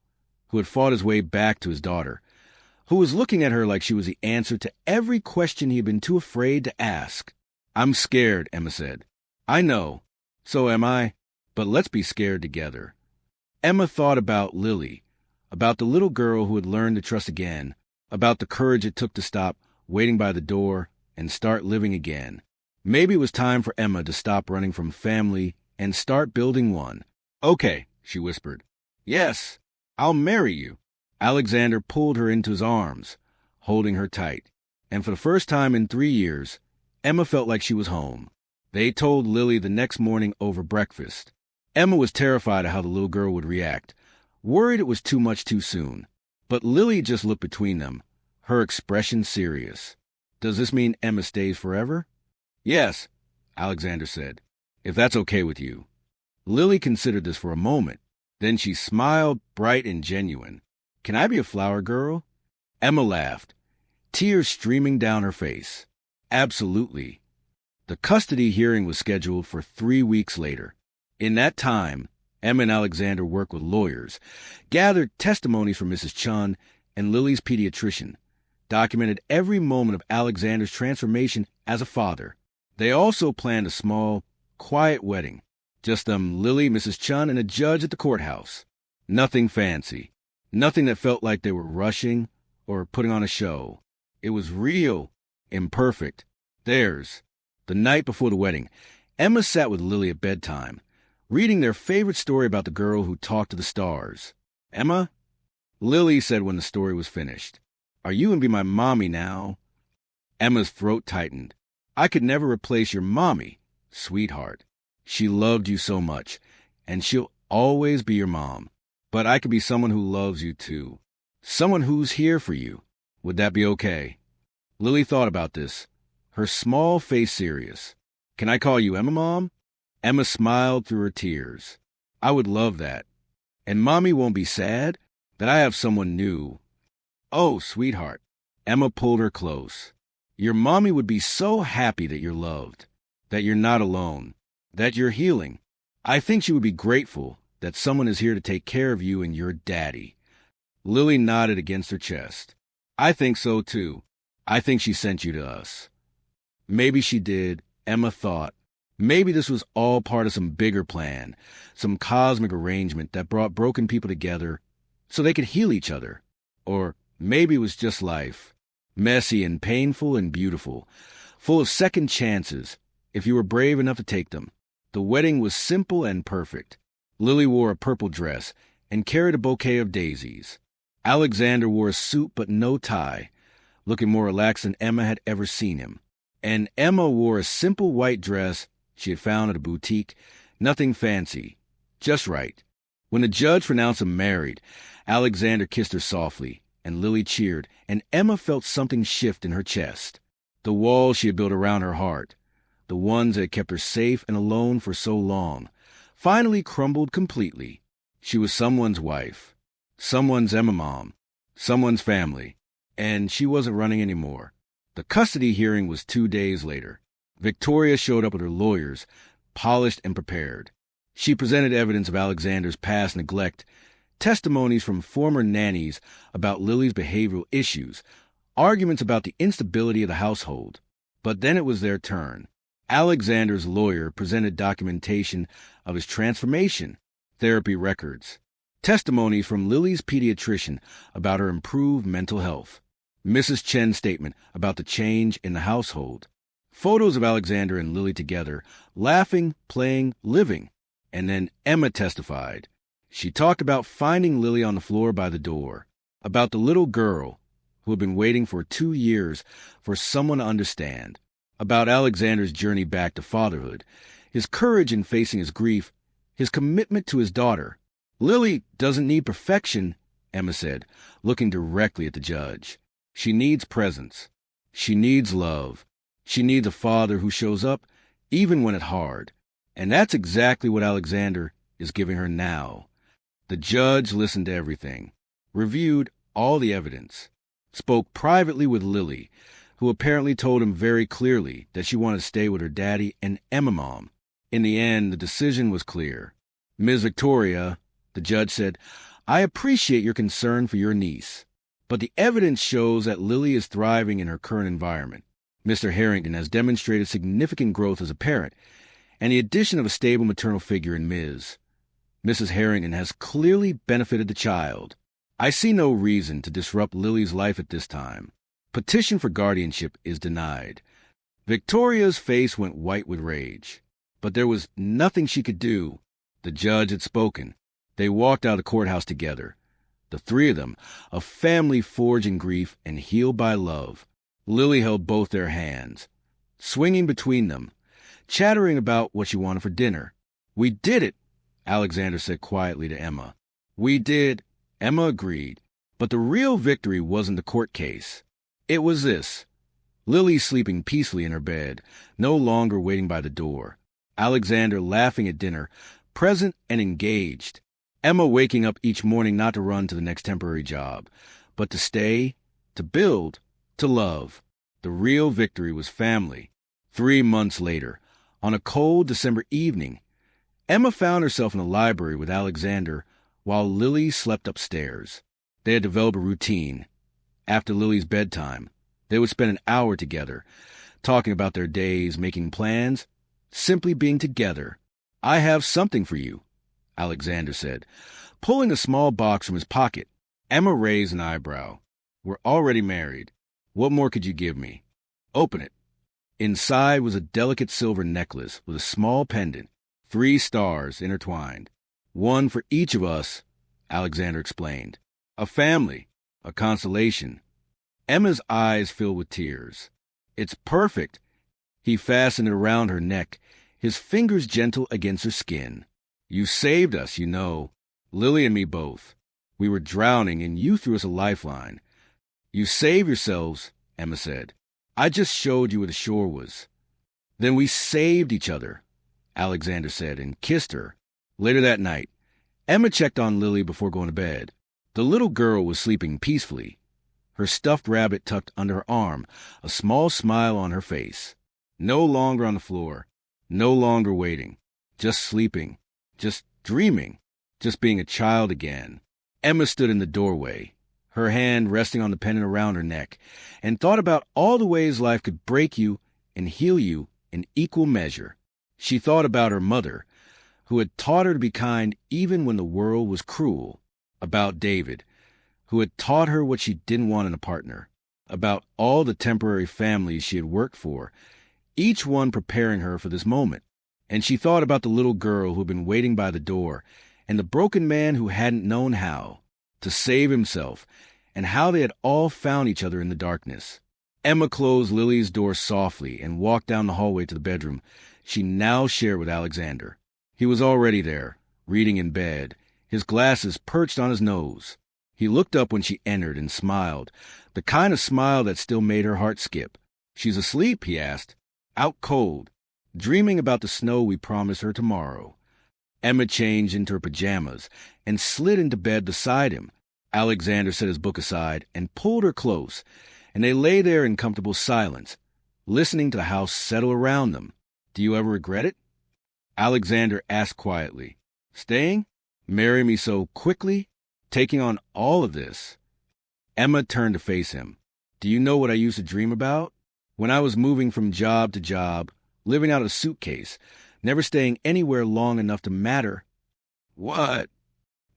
who had fought his way back to his daughter, who was looking at her like she was the answer to every question he had been too afraid to ask. "I'm scared," Emma said. "I know. So am I. But let's be scared together." Emma thought about Lily, about the little girl who had learned to trust again, about the courage it took to stop waiting by the door and start living again. Maybe it was time for Emma to stop running from family and start building one. "Okay," she whispered. "Yes, I'll marry you." Alexander pulled her into his arms, holding her tight. And for the first time in 3 years, Emma felt like she was home. They told Lily the next morning over breakfast. Emma was terrified of how the little girl would react, worried it was too much too soon. But Lily just looked between them, her expression serious. "Does this mean Emma stays forever?" "Yes," Alexander said, "if that's okay with you." Lily considered this for a moment. Then she smiled, bright and genuine. "Can I be a flower girl?" Emma laughed, tears streaming down her face. "Absolutely." The custody hearing was scheduled for 3 weeks later. In that time, Emma and Alexander worked with lawyers, gathered testimonies from Mrs. Chun and Lily's pediatrician, documented every moment of Alexander's transformation as a father. They also planned a small, quiet wedding. Just them, Lily, Mrs. Chun, and a judge at the courthouse. Nothing fancy. Nothing that felt like they were rushing or putting on a show. It was real, imperfect, theirs. The night before the wedding, Emma sat with Lily at bedtime, reading their favorite story about the girl who talked to the stars. "Emma," Lily said when the story was finished, "are you gonna be my mommy now?" Emma's throat tightened. "I could never replace your mommy, sweetheart. She loved you so much, and she'll always be your mom. But I could be someone who loves you too. Someone who's here for you. Would that be okay?" Lily thought about this, her small face serious. "Can I call you Emma, Mom?" Emma smiled through her tears. "I would love that. And Mommy won't be sad that I have someone new." "Oh, sweetheart." Emma pulled her close. "Your Mommy would be so happy that you're loved, that you're not alone, that you're healing. I think she would be grateful that someone is here to take care of you and your daddy." Lily nodded against her chest. "I think so, too. I think she sent you to us." Maybe she did, Emma thought. Maybe this was all part of some bigger plan, some cosmic arrangement that brought broken people together so they could heal each other. Or maybe it was just life, messy and painful and beautiful, full of second chances, if you were brave enough to take them. The wedding was simple and perfect. Lily wore a purple dress and carried a bouquet of daisies. Alexander wore a suit but no tie, looking more relaxed than Emma had ever seen him. And Emma wore a simple white dress she had found at a boutique, nothing fancy, just right. When the judge pronounced them married, Alexander kissed her softly, and Lily cheered, and Emma felt something shift in her chest. The walls she had built around her heart, the ones that had kept her safe and alone for so long, finally crumbled completely. She was someone's wife, someone's Emma mom, someone's family, and she wasn't running anymore. The custody hearing was 2 days later. Victoria showed up with her lawyers, polished and prepared. She presented evidence of Alexander's past neglect, testimonies from former nannies about Lily's behavioral issues, arguments about the instability of the household. But then it was their turn. Alexander's lawyer presented documentation of his transformation, therapy records, testimonies from Lily's pediatrician about her improved mental health. Mrs. Chen's statement about the change in the household. Photos of Alexander and Lily together, laughing, playing, living. And then Emma testified. She talked about finding Lily on the floor by the door, about the little girl who had been waiting for 2 years for someone to understand, about Alexander's journey back to fatherhood, his courage in facing his grief, his commitment to his daughter. Lily doesn't need perfection, Emma said, looking directly at the judge. She needs presence. She needs love. She needs a father who shows up even when it's hard. And that's exactly what Alexander is giving her now. The judge listened to everything, reviewed all the evidence, spoke privately with Lily, who apparently told him very clearly that she wanted to stay with her daddy and Emma Mom. In the end, the decision was clear. Ms. Victoria, the judge said, I appreciate your concern for your niece, but the evidence shows that Lily is thriving in her current environment. Mr. Harrington has demonstrated significant growth as a parent, and the addition of a stable maternal figure in Mrs. Harrington has clearly benefited the child. I see no reason to disrupt Lily's life at this time. Petition for guardianship is denied. Victoria's face went white with rage, but there was nothing she could do. The judge had spoken. They walked out of the courthouse together, the three of them, a family forged in grief and healed by love. Lily held both their hands, swinging between them, chattering about what she wanted for dinner. We did it, Alexander said quietly to Emma. We did, Emma agreed. But the real victory wasn't the court case. It was this. Lily sleeping peacefully in her bed, no longer waiting by the door. Alexander laughing at dinner, present and engaged. Emma waking up each morning not to run to the next temporary job, but to stay, to build, to love. The real victory was family. 3 months later, on a cold December evening, Emma found herself in the library with Alexander while Lily slept upstairs. They had developed a routine. After Lily's bedtime, they would spend an hour together, talking about their days, making plans, simply being together. I have something for you, Alexander said, pulling a small box from his pocket. Emma raised an eyebrow. We're already married. What more could you give me? Open it. Inside was a delicate silver necklace with a small pendant, 3 stars intertwined. One for each of us, Alexander explained. A family, a consolation. Emma's eyes filled with tears. It's perfect. He fastened it around her neck, his fingers gentle against her skin. You saved us, you know. Lily and me both. We were drowning, and you threw us a lifeline. You saved yourselves, Emma said. I just showed you where the shore was. Then we saved each other, Alexander said, and kissed her. Later that night, Emma checked on Lily before going to bed. The little girl was sleeping peacefully, her stuffed rabbit tucked under her arm, a small smile on her face. No longer on the floor, no longer waiting, just sleeping, just dreaming, just being a child again. Emma stood in the doorway, her hand resting on the pendant around her neck, and thought about all the ways life could break you and heal you in equal measure. She thought about her mother, who had taught her to be kind even when the world was cruel, about David, who had taught her what she didn't want in a partner, about all the temporary families she had worked for, each one preparing her for this moment. And she thought about the little girl who had been waiting by the door, and the broken man who hadn't known how to save himself, and how they had all found each other in the darkness. Emma closed Lily's door softly and walked down the hallway to the bedroom she now shared with Alexander. He was already there, reading in bed, his glasses perched on his nose. He looked up when she entered and smiled, the kind of smile that still made her heart skip. She's asleep, he asked. Out cold, dreaming about the snow we promised her tomorrow. Emma changed into her pajamas and slid into bed beside him. Alexander set his book aside and pulled her close, and they lay there in comfortable silence, listening to the house settle around them. Do you ever regret it? Alexander asked quietly. Staying? Marry me so quickly? Taking on all of this? Emma turned to face him. Do you know what I used to dream about? When I was moving from job to job, living out of a suitcase, never staying anywhere long enough to matter. What?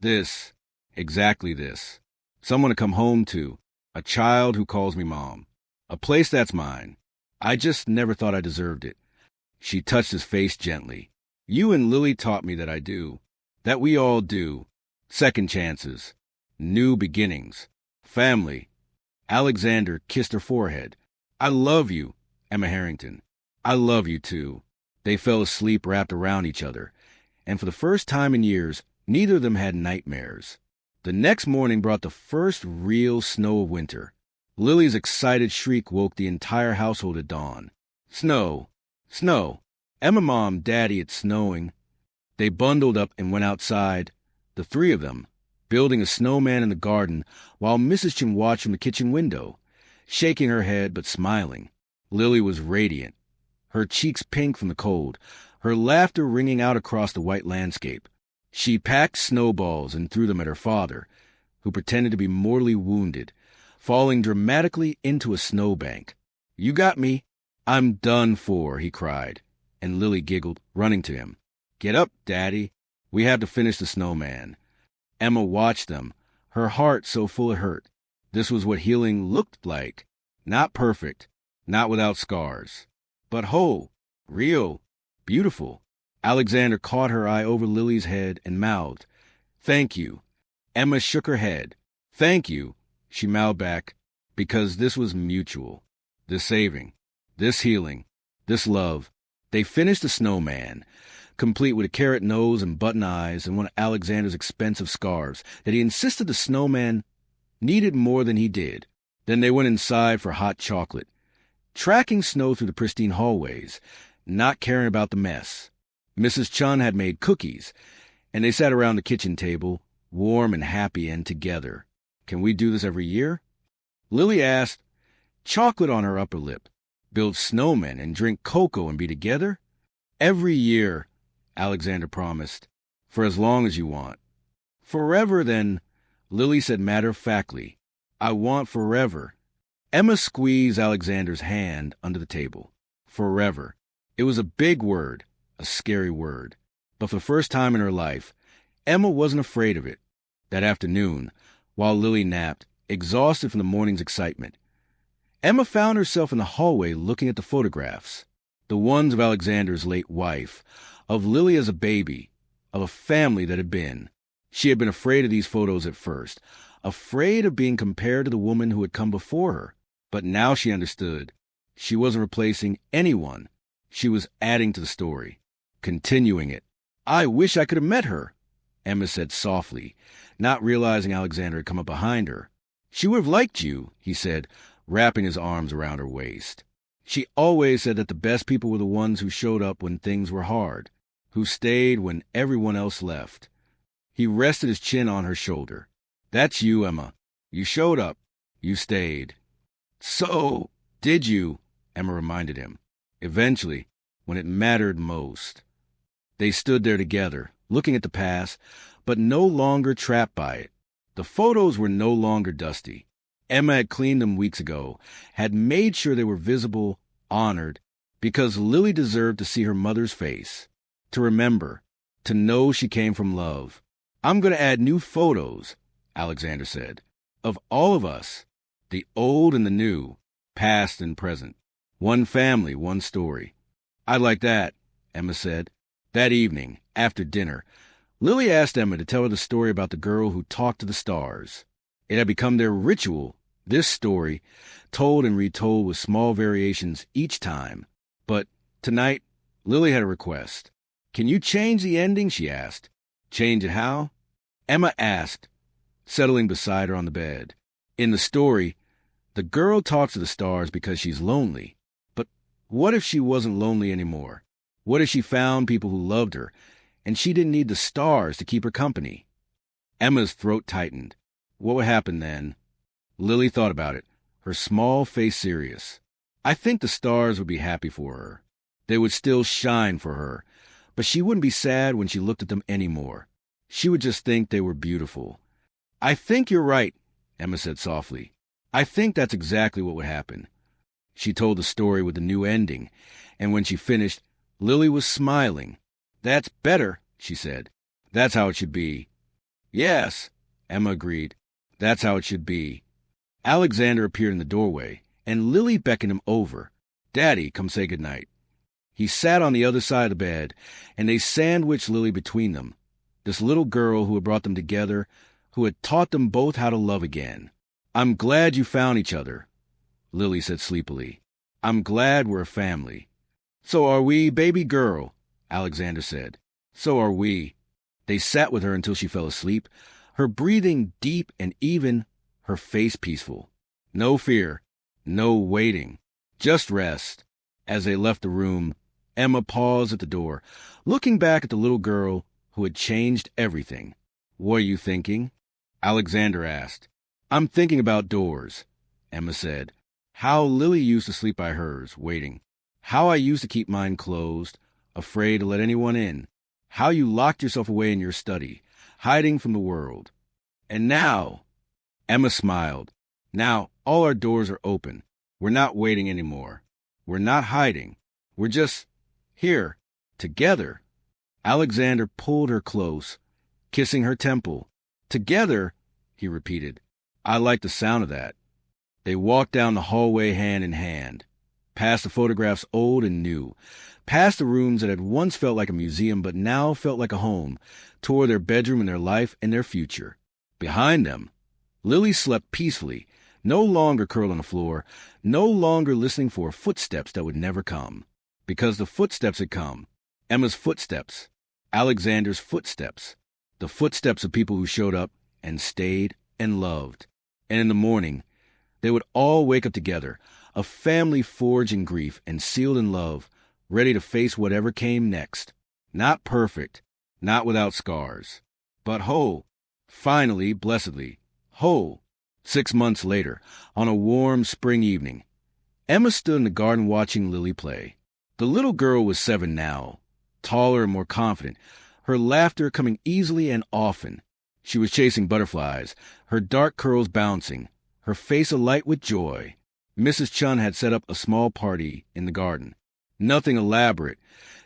This. Exactly this. Someone to come home to. A child who calls me mom. A place that's mine. I just never thought I deserved it. She touched his face gently. You and Lily taught me that I do. That we all do. Second chances. New beginnings. Family. Alexander kissed her forehead. I love you, Emma Harrington. I love you, too. They fell asleep wrapped around each other, and for the first time in years, neither of them had nightmares. The next morning brought the first real snow of winter. Lily's excited shriek woke the entire household at dawn. Snow. Snow. Emma, Mom, Daddy, it's snowing. They bundled up and went outside, the three of them, building a snowman in the garden while Mrs. Chin watched from the kitchen window, shaking her head but smiling. Lily was radiant, her cheeks pink from the cold, her laughter ringing out across the white landscape. She packed snowballs and threw them at her father, who pretended to be mortally wounded, falling dramatically into a snowbank. You got me. I'm done for, he cried, and Lily giggled, running to him. Get up, Daddy. We have to finish the snowman. Emma watched them, her heart so full of hurt. This was what healing looked like. Not perfect, not without scars, but whole, real, beautiful. Alexander caught her eye over Lily's head and mouthed, Thank you. Emma shook her head. Thank you, she mouthed back, because this was mutual. This saving, this healing, this love. They finished the snowman, complete with a carrot nose and button eyes and one of Alexander's expensive scarves that he insisted the snowman needed more than he did. Then they went inside for hot chocolate, tracking snow through the pristine hallways, not caring about the mess. Mrs. Chun had made cookies, and they sat around the kitchen table, warm and happy and together. Can we do this every year? Lily asked, chocolate on her upper lip, build snowmen and drink cocoa and be together? Every year, Alexander promised, for as long as you want. Forever, then, Lily said matter-of-factly, I want forever. Emma squeezed Alexander's hand under the table. Forever. It was a big word, a scary word. But for the first time in her life, Emma wasn't afraid of it. That afternoon, while Lily napped, exhausted from the morning's excitement, Emma found herself in the hallway looking at the photographs, the ones of Alexander's late wife, of Lily as a baby, of a family that had been. She had been afraid of these photos at first, afraid of being compared to the woman who had come before her. But now she understood. She wasn't replacing anyone. She was adding to the story, continuing it. I wish I could have met her, Emma said softly, not realizing Alexander had come up behind her. She would have liked you, he said, wrapping his arms around her waist. She always said that the best people were the ones who showed up when things were hard, who stayed when everyone else left. He rested his chin on her shoulder. That's you, Emma. You showed up. You stayed. So, did you? Emma reminded him. Eventually, when it mattered most. They stood there together, looking at the past, but no longer trapped by it. The photos were no longer dusty. Emma had cleaned them weeks ago, had made sure they were visible, honored, because Lily deserved to see her mother's face, to remember, to know she came from love. I'm going to add new photos, Alexander said, of all of us, the old and the new, past and present. One family, one story. I like that, Emma said. That evening, after dinner, Lily asked Emma to tell her the story about the girl who talked to the stars. It had become their ritual, this story, told and retold with small variations each time. But tonight, Lily had a request. Can you change the ending, she asked. Change it how? Emma asked, settling beside her on the bed. In the story, the girl talks to the stars because she's lonely. But what if she wasn't lonely anymore? What if she found people who loved her, and she didn't need the stars to keep her company? Emma's throat tightened. What would happen then? Lily thought about it, her small face serious. I think the stars would be happy for her. They would still shine for her, but she wouldn't be sad when she looked at them anymore. She would just think they were beautiful. I think you're right, Emma said softly. I think that's exactly what would happen. She told the story with the new ending, and when she finished, Lily was smiling. That's better, she said. That's how it should be. Yes, Emma agreed. That's how it should be. Alexander appeared in the doorway, and Lily beckoned him over. "Daddy, come say goodnight." He sat on the other side of the bed, and they sandwiched Lily between them, this little girl who had brought them together, who had taught them both how to love again. "I'm glad you found each other," Lily said sleepily. "I'm glad we're a family." "So are we, baby girl," Alexander said. "So are we." They sat with her until she fell asleep, her breathing deep and even, her face peaceful. No fear, no waiting, just rest. As they left the room, Emma paused at the door, looking back at the little girl who had changed everything. "What are you thinking?" Alexander asked. "I'm thinking about doors," Emma said. "How Lily used to sleep by hers, waiting. How I used to keep mine closed, afraid to let anyone in. How you locked yourself away in your study, hiding from the world. And now," Emma smiled, "now all our doors are open. We're not waiting anymore. We're not hiding. We're just here, together." Alexander pulled her close, kissing her temple. "Together," he repeated. "I like the sound of that." They walked down the hallway hand in hand, past the photographs old and new, past the rooms that had once felt like a museum but now felt like a home, toward their bedroom and their life and their future. Behind them, Lily slept peacefully, no longer curled on the floor, no longer listening for footsteps that would never come. Because the footsteps had come. Emma's footsteps, Alexander's footsteps, the footsteps of people who showed up and stayed and loved. And in the morning, they would all wake up together, a family forged in grief and sealed in love, ready to face whatever came next. Not perfect, not without scars, but whole, finally, blessedly, whole. 6 months later, on a warm spring evening, Emma stood in the garden watching Lily play. The little girl was 7 now, taller and more confident, her laughter coming easily and often. She was chasing butterflies, her dark curls bouncing, her face alight with joy. Mrs. Chun had set up a small party in the garden. Nothing elaborate,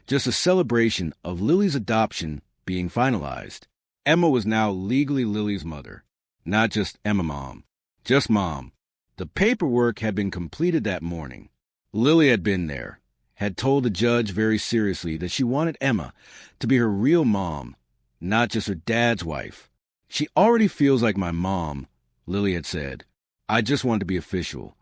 just a celebration of Lily's adoption being finalized. Emma was now legally Lily's mother, not just Emma Mom, just Mom. The paperwork had been completed that morning. Lily had been there, had told the judge very seriously that she wanted Emma to be her real mom, not just her dad's wife. "She already feels like my mom," Lily had said. "I just wanted to be official."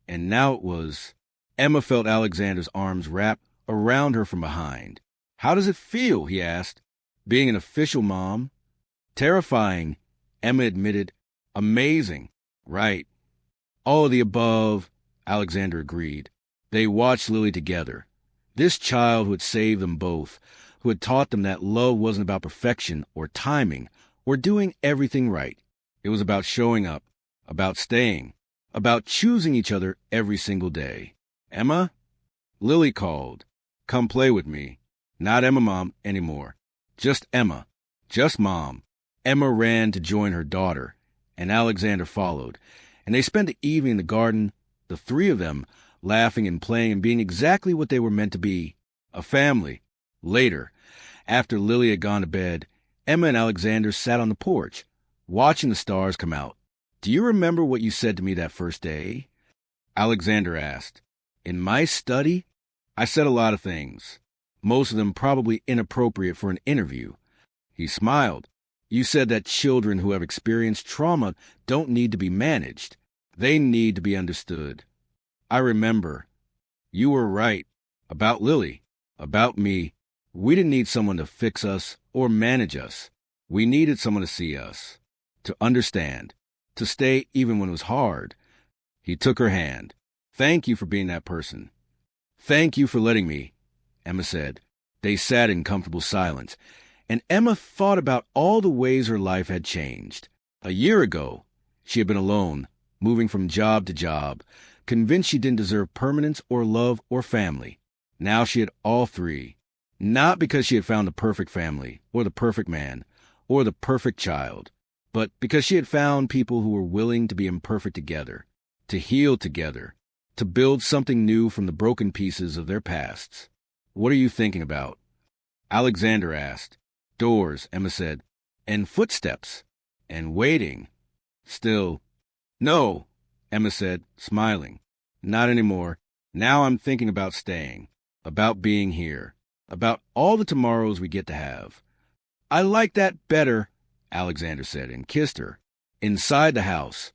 And now it was. Emma felt Alexander's arms wrap around her from behind. "How does it feel?" he asked. "Being an official mom?" "Terrifying," Emma admitted. "Amazing." "Right." "All of the above," Alexander agreed. They watched Lily together. This child who had saved them both, who had taught them that love wasn't about perfection or timing or doing everything right. It was about showing up, about staying, about choosing each other every single day. "Emma?" Lily called. "Come play with me." Not Emma Mom anymore. Just Emma. Just Mom. Emma ran to join her daughter, and Alexander followed, and they spent the evening in the garden, the three of them, laughing and playing and being exactly what they were meant to be, a family. Later, after Lily had gone to bed, Emma and Alexander sat on the porch, watching the stars come out. "Do you remember what you said to me that first day?" Alexander asked. "In my study?" "I said a lot of things, most of them probably inappropriate for an interview." He smiled. "You said that children who have experienced trauma don't need to be managed. They need to be understood." "I remember. You were right. About Lily. About me. We didn't need someone to fix us or manage us. We needed someone to see us, to understand, to stay even when it was hard." He took her hand. "Thank you for being that person." "Thank you for letting me," Emma said. They sat in comfortable silence, and Emma thought about all the ways her life had changed. A year ago, she had been alone, moving from job to job, convinced she didn't deserve permanence or love or family. Now she had all three. Not because she had found the perfect family, or the perfect man, or the perfect child, but because she had found people who were willing to be imperfect together, to heal together, to build something new from the broken pieces of their pasts. "What are you thinking about?" Alexander asked. "Doors," Emma said, "and footsteps, and waiting." Still, "No," Emma said, smiling. Not anymore. Now I'm thinking about staying, about being here, about all the tomorrows we get to have. I like that better, Alexander said, and kissed her. Inside the house,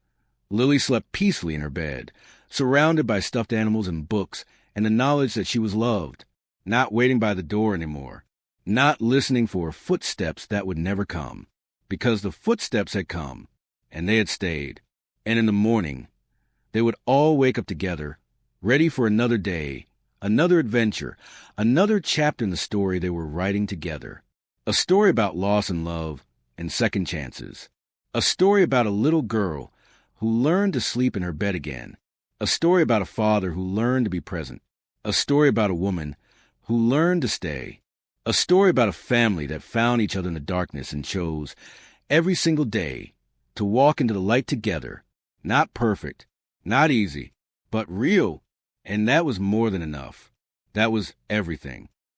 Lily slept peacefully in her bed, surrounded by stuffed animals and books and the knowledge that she was loved, not waiting by the door anymore, not listening for footsteps that would never come, because the footsteps had come, and they had stayed. And in the morning, they would all wake up together, ready for another day, another adventure, another chapter in the story they were writing together. A story about loss and love and second chances. A story about a little girl who learned to sleep in her bed again. A story about a father who learned to be present. A story about a woman who learned to stay. A story about a family that found each other in the darkness and chose, every single day, to walk into the light together. Not perfect, not easy, but real. And that was more than enough. That was everything.